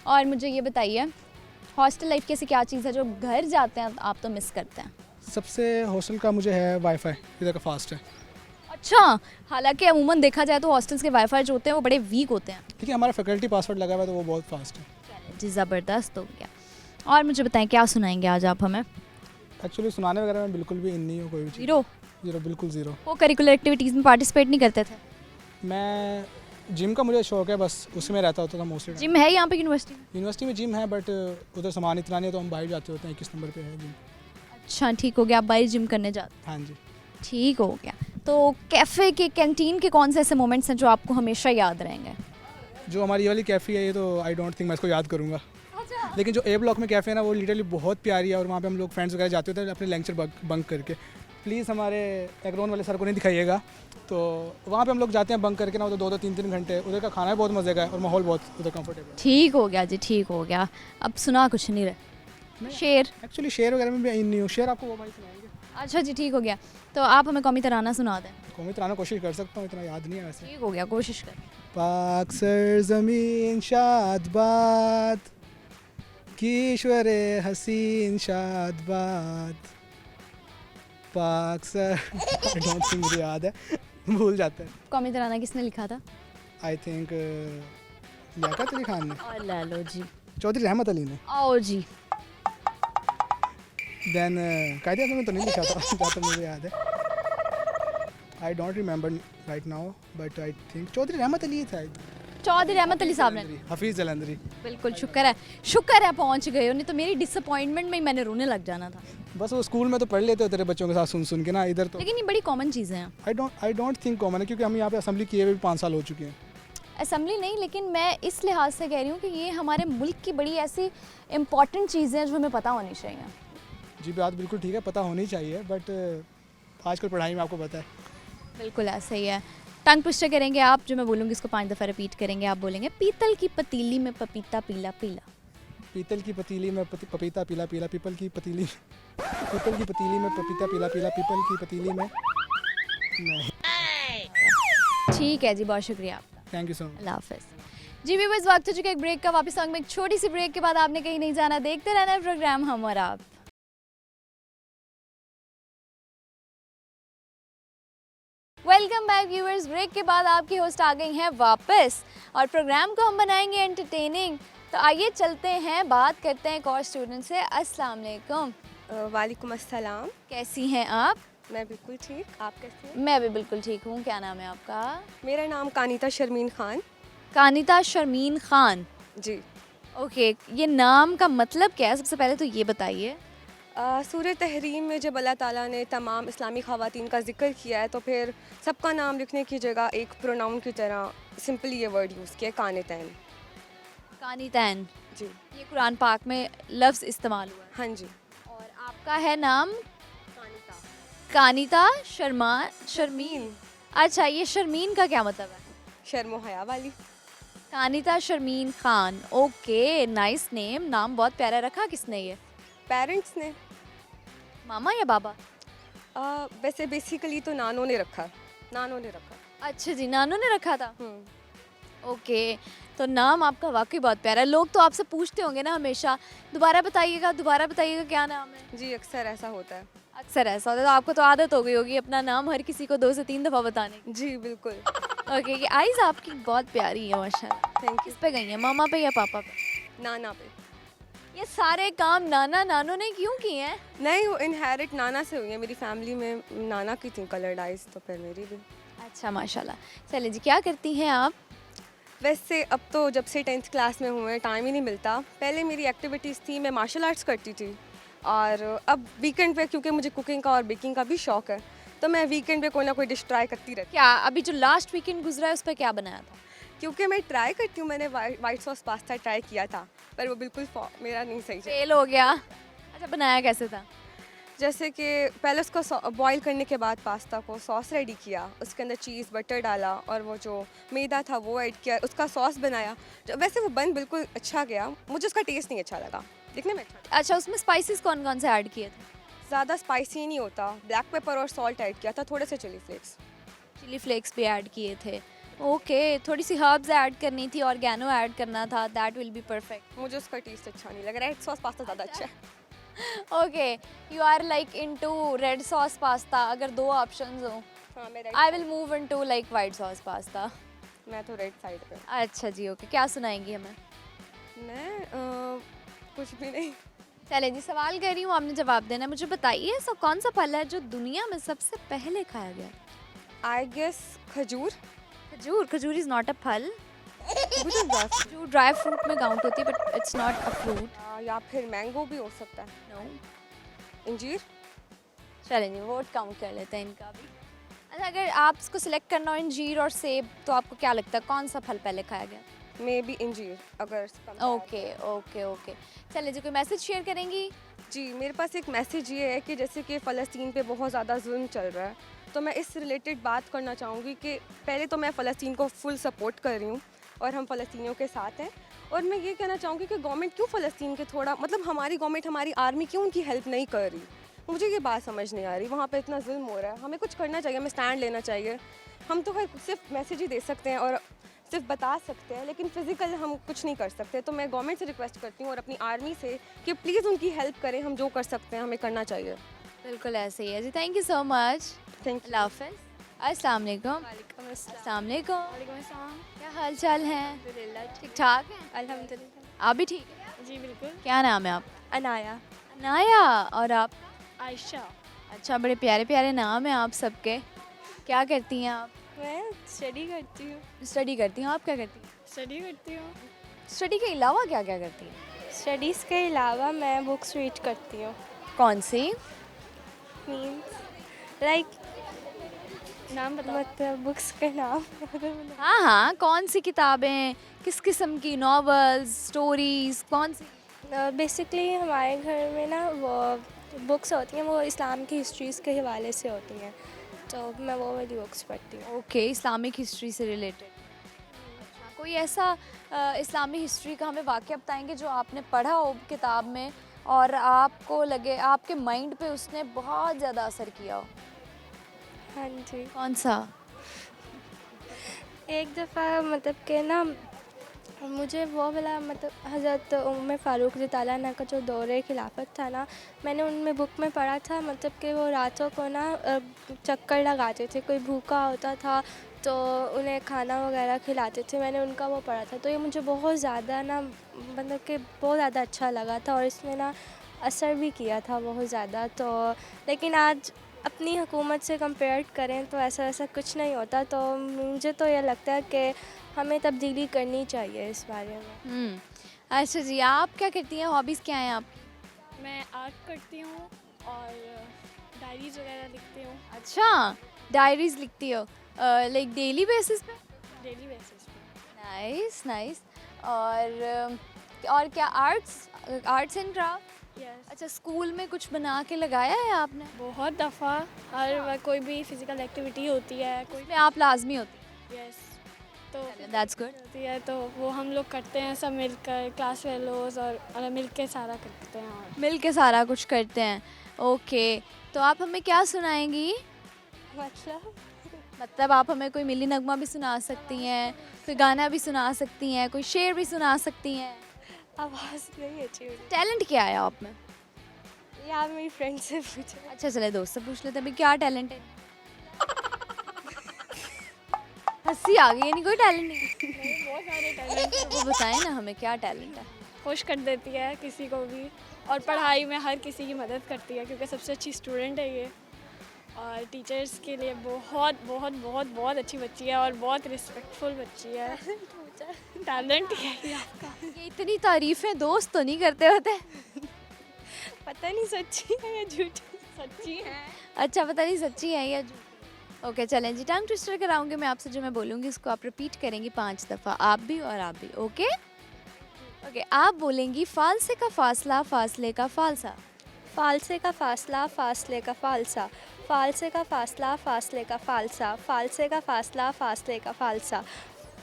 और मुझे ये बताइए, हॉस्टल लाइफ की ऐसी क्या चीज़ है जो घर जाते हैं आप तो मिस करते हैं? सबसे हॉस्टल का मुझे है वाईफाई, इधर का फास्ट है। अच्छा, हालांकि अमूमन देखा जाए तो हॉस्टल्स के वाईफाई जो होते हैं वो बड़े वीक होते हैं। ठीक है, हमारा फैकल्टी पासवर्ड लगा हुआ है तो वो बहुत फास्ट है। चलिए जी, ज़बरदस्त हो गया। और मुझे बताएं, क्या सुनाएंगे आज आप हमें? एक्चुअली सुनाने वगैरह में बिल्कुल भी इन नहीं हूँ, कोई भी चीज़। जीरो? जीरो, बिल्कुल ज़ीरो। वो करिकुलर एक्टिविटीज़ में पार्टिसिपेट नहीं करते थे? मैं जिम का मुझे शौक है, बस उसमें रहता होता था मोस्टली। जिम है यहाँ पे यूनिवर्सिटी में? यूनिवर्सिटी में जिम है, बट उधर सामान इतना नहीं है तो हम बाहर जाते होते हैं। 21 नंबर पे है जिम। अच्छा, ठीक हो गया, आप बाहर जिम करने जाते? हाँ जी। ठीक हो गया। तो कैफ़े के, कैंटीन के कौन से ऐसे मोमेंट्स हैं जो आपको हमेशा याद रहेंगे? जो हमारी ये वाली कैफ़े है, ये तो आई डोंट थिंक मैं इसको याद करूँगा। लेकिन जो A ब्लॉक में कैफ़े है ना, वो लिटरली बहुत प्यारी है और वहाँ पे हम लोग फ्रेंड्स वगैरह जाते होते हैं अपने लेक्चर बंक करके। प्लीज़ हमारे एग्रोन वाले सर को नहीं दिखाइएगा। तो वहाँ पे हम लोग जाते हैं बंक करके ना, वो तो 2-2 3-3 घंटे। उधर का खाना भी बहुत मज़े का है और माहौल बहुत उधर कंफर्टेबल। ठीक हो गया जी, ठीक हो गया। अब सुना कुछ नहीं रहे। शेर? एक्चुअली शेर वगैरह में भी इन नहीं हूँ। शेर आपको वो भाई सुनाएंगे। अच्छा जी, ठीक हो गया। तो आप हमें कौमी तराना सुना दें। कौमी तराना कोशिश कर सकता हूँ, इतना याद नहीं है वैसे। ठीक हो गया, कोशिश कर। पाक सर ज़मीन शादबाद, कीश्वर हसीन शादबाद, पाक सर आई डोंट थिंक मुझे याद है, भूल जाता है। कौमी तराना किसने लिखा था? आई थिंक लियाकत अली खान ने। और ला लो जी। चौधरी रहमत अली ने। आओ जी। देन कायदे आज़म ने तो नहीं लिखा था जहाँ तक मुझे याद है। I don't remember right now, but I think Chaudhry Rahmat Ali था। चौधरी रहमत अली साहब ने। हफीज़ जलंधरी। बिल्कुल, शुक्र है पहुंच गए हो, नहीं तो मेरी डिसअपॉइंटमेंट में ही मैंने रोने लग जाना था। बस वो स्कूल में तो पढ़ लेते हो तेरे बच्चों के साथ सुन के ना, इधर तो लेकिन ये बड़ी कॉमन चीज़ें हैं। आई डोंट थिंक कॉमन है, क्योंकि हम यहाँ पे असेंबली किए हुए भी 5 साल हो चुके हैं। असेंबली नहीं, लेकिन मैं इस लिहाज से कह रही हूँ कि ये हमारे मुल्क की बड़ी ऐसी इम्पॉर्टेंट चीज़ें हैं जो हमें पता होनी चाहिए। जी बात बिल्कुल ठीक है, पता होनी चाहिए, बट आजकल पढ़ाई में आपको पता है। बिल्कुल ऐसा ही है। टंग ट्विस्टर करेंगे आप, जो मैं बोलूँगी इसको 5 दफ़ा रिपीट करेंगे। आप बोलेंगे पीतल की पतीली में पपीता पीला पीला। पीतल की पतीली में पपीता पीला पीला, पीपल की पतीली में पपीता पीला पीला, पीपल की पतीली में नहीं। ठीक है जी, बहुत शुक्रिया आपका, थैंक यू सो मच। अल्लाह हाफ़िज़। जी व्यूअर्स, वक्त हो चुका है एक ब्रेक का। वापस आऊँगी एक छोटी सी ब्रेक के बाद। आपने कहीं नहीं जाना, देखते रहना है प्रोग्राम हम और आप। Welcome back viewers. ब्रेक के बाद आपकी होस्ट आ गई हैं वापस और प्रोग्राम को हम बनाएंगे एंटरटेनिंग। तो आइए चलते हैं, बात करते हैं एक और स्टूडेंट से। अस्सलाम वालेकुम। वालेकुम अस्सलाम। कैसी हैं आप? मैं बिल्कुल ठीक, आप कैसे हैं? मैं भी बिल्कुल ठीक हूँ। क्या नाम है आपका? मेरा नाम कानिता शर्मीन खान। कानिता शर्मीन खान। जी। ओके, ये नाम का मतलब क्या है? सबसे पहले तो ये बताइए। सूरह तहरीम में जब अल्लाह ताला ने तमाम इस्लामी ख़वातीन का जिक्र किया है, तो फिर सबका नाम लिखने की जगह एक प्रोनाउन की तरह सिंपली ये वर्ड यूज़ किया, कानितैन। कानितैन। जी। ये कुरान पाक में लफ्ज़ इस्तेमाल हुआ है। हाँ जी। और आपका है नाम? कानिता। कानिता शर्मीन। अच्छा, ये शर्मीन का क्या मतलब है? शर्मो हया वाली। Kanita Sharmin Khan. Okay, nice name. नाम बहुत प्यारा रखा। किसने ये? पेरेंट्स ने। मामा या बाबा? वैसे बेसिकली तो नानों ने रखा। अच्छा जी, नानू ने रखा था। ओके, तो नाम आपका वाकई बहुत प्यारा है। लोग तो आपसे पूछते होंगे ना हमेशा, दोबारा बताइएगा क्या नाम है? जी, अक्सर ऐसा होता है। अक्सर ऐसा होता है। तो आपको तो आदत हो गई होगी अपना नाम हर किसी को 2 से 3 दफ़ा बताने की। जी बिल्कुल। ओके, ये आइज़ आपकी बहुत प्यारी है माशाल्लाह। Thank you. किस पे गई हैं, मामा पे या पापा पे? नाना पे। ये सारे काम नाना नानू ने क्यों किए हैं? नहीं, वो इनहेरिट नाना से हुई है। मेरी फैमिली में नाना की थी कलर्ड आइज, तो फिर मेरी भी। अच्छा माशाल्लाह। चलिए जी, क्या करती हैं आप? वैसे अब तो जब से 10th क्लास में हुए टाइम ही नहीं मिलता। पहले मेरी एक्टिविटीज़ थी, मैं मार्शल आर्ट्स करती थी, और अब वीकेंड पे क्योंकि मुझे कुकिंग का और बेकिंग का भी शौक़ है, तो मैं वीकेंड पे कोई ना कोई डिश ट्राई करती रहती। क्या अभी जो लास्ट वीकेंड गुजरा है उस पर क्या बनाया था? क्योंकि मैं ट्राई करती हूँ, मैंने वाइट सॉस पास्ता ट्राई किया था, पर वो बिल्कुल मेरा नहीं सही चला। फेल हो गया। अच्छा, बनाया कैसे था? जैसे कि पहले उसको बॉईल करने के बाद पास्ता को सॉस रेडी किया, उसके अंदर चीज़ बटर डाला और वो जो मैदा था वो ऐड किया, उसका सॉस बनाया। वैसे वो बन बिल्कुल अच्छा गया, मुझे उसका टेस्ट नहीं अच्छा लगा, दिखने में अच्छा। अच्छा, उसमें स्पाइसेस कौन कौन से ऐड किए थे? ज़्यादा स्पाइसी नहीं होता, ब्लैक पेपर और सॉल्ट ऐड किया था, थोड़े से चिली फ्लेक्स भी ऐड किए थे। ओके, थोड़ी सी हर्ब्स ऐड करनी थी, ऑर्गेनो ऐड करना था, दैट विल बी परफेक्ट। मुझे उसका टेस्ट अच्छा नहीं लग रहा। रेड सॉस पास्ता ज़्यादा अच्छा है। Okay, you are like into red sauce pasta. अगर 2 ऑप्शंस हो, हाँ, मैं I will move into like white sauce pasta. मैं तो रेड साइड पे। अच्छा जी, ओके। क्या सुनाएंगी हमें? मैं कुछ भी नहीं। चले जी, सवाल कर रही हूँ, आपने जवाब देना है। मुझे बताइए, ऐसा कौन सा फल है जो दुनिया में सबसे पहले खाया गया? आई गेस खजूर। खजूर इज़ नॉट अ फल। खजूर ड्राई फ्रूट में काउंट होती है, but it's not a fruit. या फिर मैंगो भी हो सकता है। नो। इंजीर। चलें जी, वोट काउंट कर लेते हैं इनका भी। अच्छा, अगर आप इसको सिलेक्ट करना हो इंजीर और सेब, तो आपको क्या लगता है कौन सा फल पहले खाया गया? मे बी इंजीर। अगर ओके। चलिए जी, कोई मैसेज शेयर करेंगी? जी, मेरे पास एक मैसेज ये है कि जैसे कि फ़लस्तीन पे बहुत ज़्यादा जुल्म चल रहा है, तो मैं इस रिलेटेड बात करना चाहूँगी कि पहले तो मैं फ़लस्तीन को फुल सपोर्ट कर रही हूँ और हम फ़लस्तीनियों के साथ हैं, और मैं ये कहना चाहूँगी कि गवर्नमेंट क्यों फ़लस्तीन के थोड़ा, मतलब हमारी गवर्नमेंट, हमारी आर्मी क्यों उनकी हेल्प नहीं कर रही? मुझे ये बात समझ नहीं आ रही। वहाँ पे इतना जुल्म हो रहा है, हमें कुछ करना चाहिए, हमें स्टैंड लेना चाहिए। हम तो सिर्फ मैसेज ही दे सकते हैं और सिर्फ बता सकते हैं, लेकिन फ़िज़िकल हम कुछ नहीं कर सकते। तो मैं गवर्नमेंट से रिक्वेस्ट करती हूँ और अपनी आर्मी से कि प्लीज़ उनकी हेल्प करें। हम जो कर सकते हैं हमें करना चाहिए। बिल्कुल ऐसे ही है जी। Thank you so much. Thank you. अल्लाह हाफ़िज़। अस्सलाम वालेकुम। अस्सलाम वालेकुम। क्या हाल चाल है? ठीक ठाक है? अल्हम्दुलिल्लाह। आप भी ठीक है? जी बिल्कुल। क्या नाम है आप? अनाया। अनाया। और आप? आयशा। अच्छा, बड़े प्यारे प्यारे नाम हैं आप सबके। क्या करती हैं आप? मैं स्टडी करती हूँ। स्टडी करती हूँ। आप क्या करती हैं? स्टडी करती हूँ। स्टडी के अलावा क्या क्या करती हैं? स्टडीज़ के अलावा मैं बुक्स रीड करती हूँ। कौन सी? मीन्स लाइक नाम बताओ। मतलब बुक्स के नाम। हाँ हाँ, कौन सी किताबें, किस किस्म की नॉवेल्स, स्टोरीज, कौन सी? बेसिकली हमारे घर में ना वो बुक्स होती हैं, वो इस्लाम की हिस्ट्रीज़ के हवाले से होती हैं, तो मैं वो वाली बुक्स पढ़ती हूँ। ओके, इस्लामिक हिस्ट्री से रिलेटेड। अच्छा, कोई ऐसा इस्लामी हिस्ट्री का हमें वाक़या बताएंगे जो आपने पढ़ा हो किताब में और आपको लगे आपके माइंड पे उसने बहुत ज़्यादा असर किया हो? हाँ जी। कौन सा? एक दफ़ा मतलब कि ना मुझे वो वाला मतलब हज़रत उमर फ़ारूक रज़ी ताला अन्हा का जो दौरे खिलाफत था ना, मैंने उनमें बुक में पढ़ा था मतलब कि वो रातों को ना चक्कर लगाते थे, कोई भूखा होता था तो उन्हें खाना वगैरह खिलाते थे, मैंने उनका वो पढ़ा था। तो ये मुझे बहुत ज़्यादा ना मतलब कि बहुत ज़्यादा अच्छा लगा था और इसने ना असर भी किया था बहुत ज़्यादा। तो लेकिन आज अपनी हुकूमत से कंपेयर करें तो ऐसा कुछ नहीं होता, तो मुझे तो ये लगता है कि हमें तब्दीली करनी चाहिए इस बारे में। अच्छा जी, आप क्या करती हैं, हॉबीज़ क्या हैं आप? मैं आर्ट करती हूँ और डायरीज़ वगैरह लिखती हूँ अच्छा, डायरीज़ लिखती हो लाइक डेली बेसिस पे? डेली बेसिस पे। Nice nice. और क्या आर्ट्स एंड क्राफ्ट? यस, अच्छा, स्कूल में कुछ बना के लगाया है आपने? बहुत दफ़ा हर कोई भी फिज़िकल एक्टिविटी होती है कोई। उसमें आप लाजमी होती यस, तो हैं। That's good. होती है तो वो हम लोग करते हैं सब मिलकर, क्लास फेलोज़ और मिल के सारा करते हैं। और मिल के सारा कुछ करते हैं। ओके, तो आप हमें क्या सुनाएंगी? मतलब आप हमें कोई मिली नगमा भी सुना सकती हैं, कोई गाना भी सुना सकती हैं, कोई शेर भी सुना सकती हैं। आवाज़ नहीं अच्छी हो टैलेंट क्या है आप में? रही। या मेरी फ्रेंड से पूछो। अच्छा, चले दोस्त से पूछ लेते हैं, अभी क्या टैलेंट है? हंसी आ गई, यानी कोई टैलेंट नहीं? बहुत सारे टैलेंट वो बताएं ना हमें क्या टैलेंट है। खुश कर देती है किसी को भी और पढ़ाई में हर किसी की मदद करती है क्योंकि सबसे अच्छी स्टूडेंट है ये, और टीचर्स के लिए बहुत बहुत बहुत बहुत अच्छी बच्ची है और बहुत रिस्पेक्टफुल बच्ची है। टैलेंट है ये आपका। ये इतनी तारीफें दोस्त तो नहीं करते होते? पता नहीं सच्ची है या झूठी। सच्ची है। अच्छा, पता नहीं सच्ची है या झूठी। ओके, चलें जी, टंग ट्विस्टर कराऊंगी मैं आपसे, जो मैं बोलूँगी उसको आप रिपीट करेंगी 5 दफ़ा, आप भी और आप भी। ओके ओके, आप बोलेंगी फालसे का फासला, फासले का फालसा। फालसे का फासला, फासले का फालसा। फालसे का फासला, फासले का फालसा। फालसे का फासला, फासले का फालसा।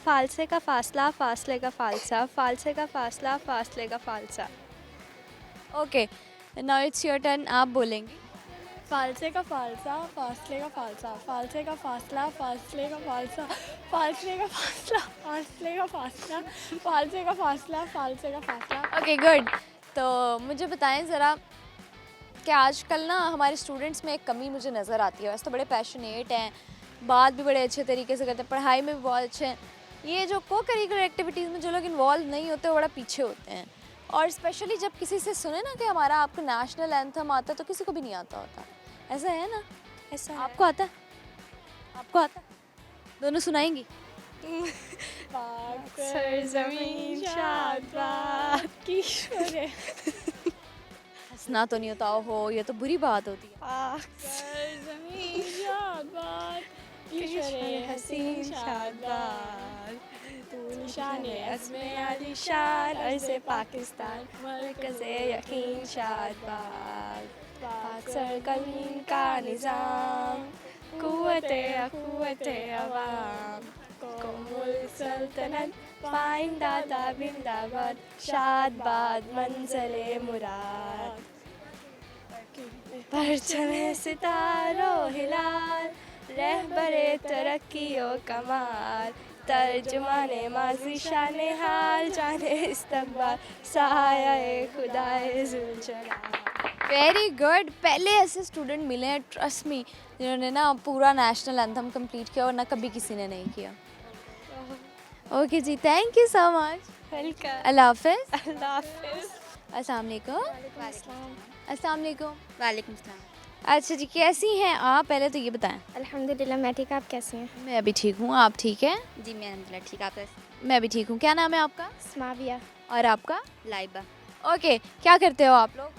फालसे का फासला, फासले का फालसा। फालसे का फासला, फासले का फालसा। Okay, now it's your turn, आप बोलेंगी। फालसे का फालसा, फासले का फालसा। फालसे का फासला, फासले का फालसा। फालसे का फासला, फासले का फासला। फालसे का फासला, फालसे का फासला। Okay good. तो मुझे बताएं ज़रा कि आजकल ना हमारे स्टूडेंट्स में एक कमी मुझे नज़र आती है। वैसे तो बड़े पैशनेट हैं, बात भी बड़े अच्छे तरीके से करते हैं, पढ़ाई में भी बहुत अच्छे हैं। ये जो को करिकुलर एक्टिविटीज़ में जो लोग इन्वॉल्व नहीं होते वो बड़ा पीछे होते हैं। और स्पेशली जब किसी से सुने ना कि हमारा आपको नेशनल एंथम आता है, तो किसी को भी नहीं आता होता। ऐसा है ना? ऐसा आपको आता है? आपको आता है? दोनों सुनाएंगी? सरज़मीन शादाब की शोरे। हंसना तो नहीं होता हो, ये तो बुरी बात होती है। सरज़मीन शादाब की शोरे हसीन शादाब। तू निशाने अज़्मे आलिशान अर्ज़े पाकिस्तान मरकज़े यकीन शादाब। पाक सरज़मीन का निज़ाम कुव्वते अकुव्वते अवाम को मुल्क सल्तनत पाइंदा बिंदाबाद शादबाद मंज़ले मुराद। परचमे सितारो हिलाल रहबरे तरक्की ओ कमाल तर्जुमाने माज़ी शाने हाल जाने इस्तक़बाल साया खुदाए ज़ुल्जलाल। Very good. पहले ऐसे स्टूडेंट मिले हैं, ट्रस्ट मी, जिन्होंने ना पूरा नेशनल एंथम कंप्लीट किया और ना कभी किसी ने नहीं किया। ओके जी, thank you so much. Welcome. अल्लाह हाफिज़। अल्लाह हाफ़िज़। अस्सलाम वालेकुम। अस्सलाम वालेकुम। वालेकुम सलाम। अच्छा जी, कैसी हैं आप? पहले तो ये बताएं। अल्हम्दुलिल्लाह मैं ठीक, आप कैसे हैं? मैं अभी ठीक हूँ, आप ठीक हैं? जी मैं अल्हम्दुलिल्लाह ठीक, आप कैसे? मैं भी ठीक हूँ। क्या नाम है आपका? स्माविया। और आपका? लाइबा। ओके, क्या करते हो आप लोग?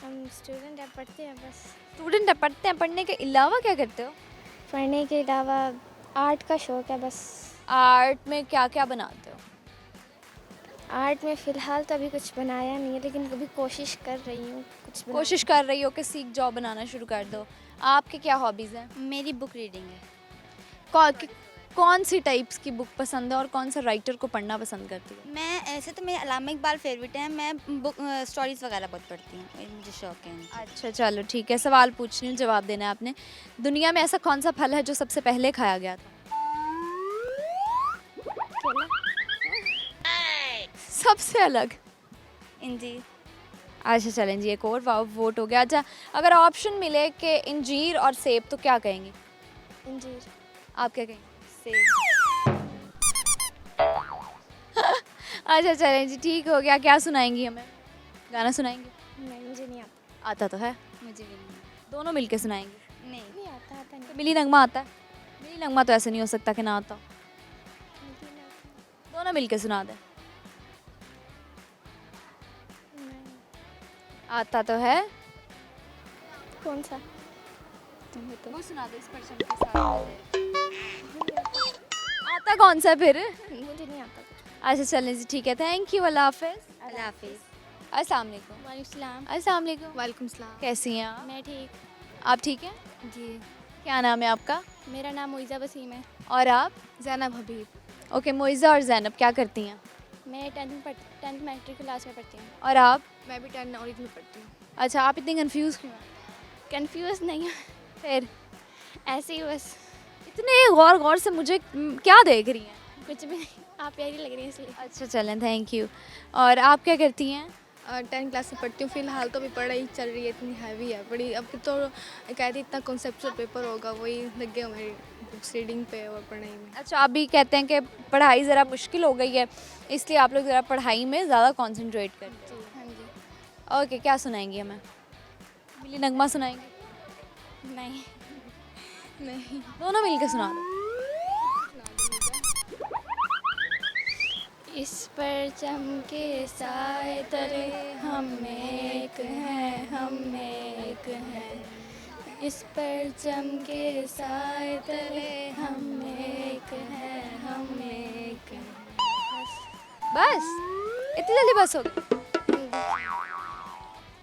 हम स्टूडेंट हैं, पढ़ते हैं बस। स्टूडेंट है, पढ़ते हैं, पढ़ने के अलावा क्या करते हो? पढ़ने के अलावा आर्ट का शौक़ है बस। आर्ट में क्या क्या बनाते हो? आर्ट में फ़िलहाल तो अभी कुछ बनाया नहीं है, लेकिन कभी कोशिश कर रही हूँ कुछ कोशिश कर रही हो कि सीख जाओ, बनाना शुरू कर दो। आपके क्या हॉबीज़ हैं? मेरी बुक रीडिंग है। कौन सी टाइप्स की बुक पसंद है और कौन सा राइटर को पढ़ना पसंद करती हो? मैं ऐसे तो मेरे अल्लामा इकबाल फेवरेट है, मैं बुक स्टोरीज़ वगैरह बहुत पढ़ती हूँ, मुझे शौक़ है इनका। अच्छा चलो ठीक है, सवाल पूछ रही हूँ, जवाब देना है आपने। दुनिया में ऐसा कौन सा फल है जो सबसे पहले खाया गया था? सबसे अलग इंजीर। अच्छा चलें जी, एक और वोट हो गया। अच्छा, अगर ऑप्शन मिले कि इंजीर और सेब तो क्या कहेंगे? इंजीर। आप क्या कहेंगे? सेब। अच्छा चलें जी, ठीक हो गया। क्या सुनाएंगी हमें? गाना सुनाएंगी? नहीं, मुझे नहीं आता। आता तो है, मुझे भी नहीं। दोनों मिलके सुनाएंगे। नहीं। नहीं आता, आता नहीं। तो मिली नगमा आता है? मिली नगमा तो ऐसे नहीं हो सकता कि ना आता हो। मुझे नहीं आता। दोनों मिलके सुना दे। नहीं। आता तो है, कौन सा? तुम बताओ। वो सुना दो इस परचम के साथ। आता कौन सा फिर? मुझे नहीं आता कुछ। अच्छा चलें जी, ठीक है, थैंक यू, अल्लाह हाफिज़। अल्लाह हाफिज़। अस्सलाम वालेकुम। वालेकुम। अस्सलाम वालेकुम। वालेकुम सलाम। कैसी हैं आप? मैं ठीक। आप ठीक हैं? जी। क्या नाम है आपका? मेरा नाम मोइज़ा वसीम है। और आप? ज़ैनब हबीब। ओके, मोइज़ा और ज़ैनब क्या करती हैं? मैं 10th मैट्रिक क्लास में पढ़ती हूँ। और आप? मैं भी 10 नॉलेज में पढ़ती हूँ। अच्छा, आप इतनी कंफ्यूज क्यों हैं? कंफ्यूज नहीं हूँ, फिर ऐसे ही बस। इतने गौर से मुझे क्या देख रही हैं? कुछ भी नहीं, आप प्यारी लग रही हैं इसलिए। अच्छा चलें, थैंक यू। और आप क्या करती हैं? 10 क्लास में पढ़ती हूँ फ़िलहाल, तो अभी पढ़ाई चल रही है, इतनी हैवी है बड़ी। अब तो कहती इतना कॉन्सेप्चुअल पेपर होगा, वही लग गया हमारी बुक्स रीडिंग पे और पढ़ाई में। अच्छा, आप भी कहते हैं कि पढ़ाई ज़रा मुश्किल हो गई है, इसलिए आप लोग ज़रा पढ़ाई में ज़्यादा कंसंट्रेट करें। जी हाँ जी। ओके, क्या सुनाएंगी हमें? मिली नगमा सुनाएंगी? नहीं। नहीं। दोनों मिलकर सुना दो। इस परचम के साए तले हम एक हैं, हम एक हैं। इस परचम के साए तले हम एक हैं, हम एक हैं। बस इतनी जल्दी बस हो गई?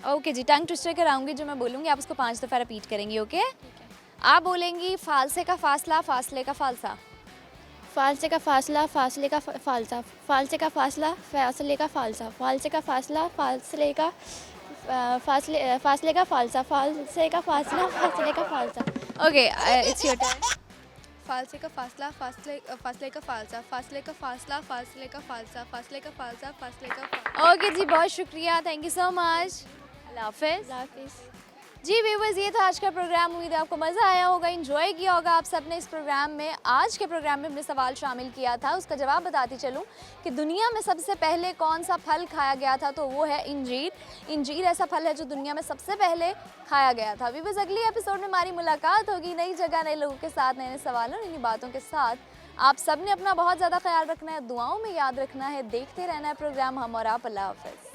ओके जी, टंग ट्विस्टर कराऊंगी, जो मैं बोलूँगी आप उसको 5 दफ़ा रिपीट करेंगी। ओके? आप बोलेंगी फालसे का फासला, फासले का फालसा। फालसे का फासला, फासले का फालसा। फालसे का फासला, फासले का फालसा। फालसे का फासला, फासले का फासले का फालसा। फालसे का फासला, फासले का फालसा। Okay, it's your turn. फालसे का फासला, फासले का फालसा। फासले का फासला, फासले का फालसा। फासले का फालसा, फासले का फालसा। ओके जी, बहुत शुक्रिया, थैंक यू सो मच। अल्लाह हाफिज़। अल्लाह हाफिज़। जी व्यूवर्स, ये था आज का प्रोग्राम। उम्मीद है आपको मज़ा आया होगा, एंजॉय किया होगा आप सबने इस प्रोग्राम में। आज के प्रोग्राम में हमने सवाल शामिल किया था, उसका जवाब बताती चलूँ कि दुनिया में सबसे पहले कौन सा फल खाया गया था, तो वो है इंजीर। इंजीर ऐसा फल है जो दुनिया में सबसे पहले खाया गया था। व्यूवर्स, अगली एपिसोड में हमारी मुलाकात होगी नई जगह, नए लोगों के साथ, नए नए सवालों, नई बातों के साथ। आप सब ने अपना बहुत ज़्यादा ख्याल रखना है, दुआओं में याद रखना है, देखते रहना है प्रोग्राम हम और आप। अल्लाह हाफिज़।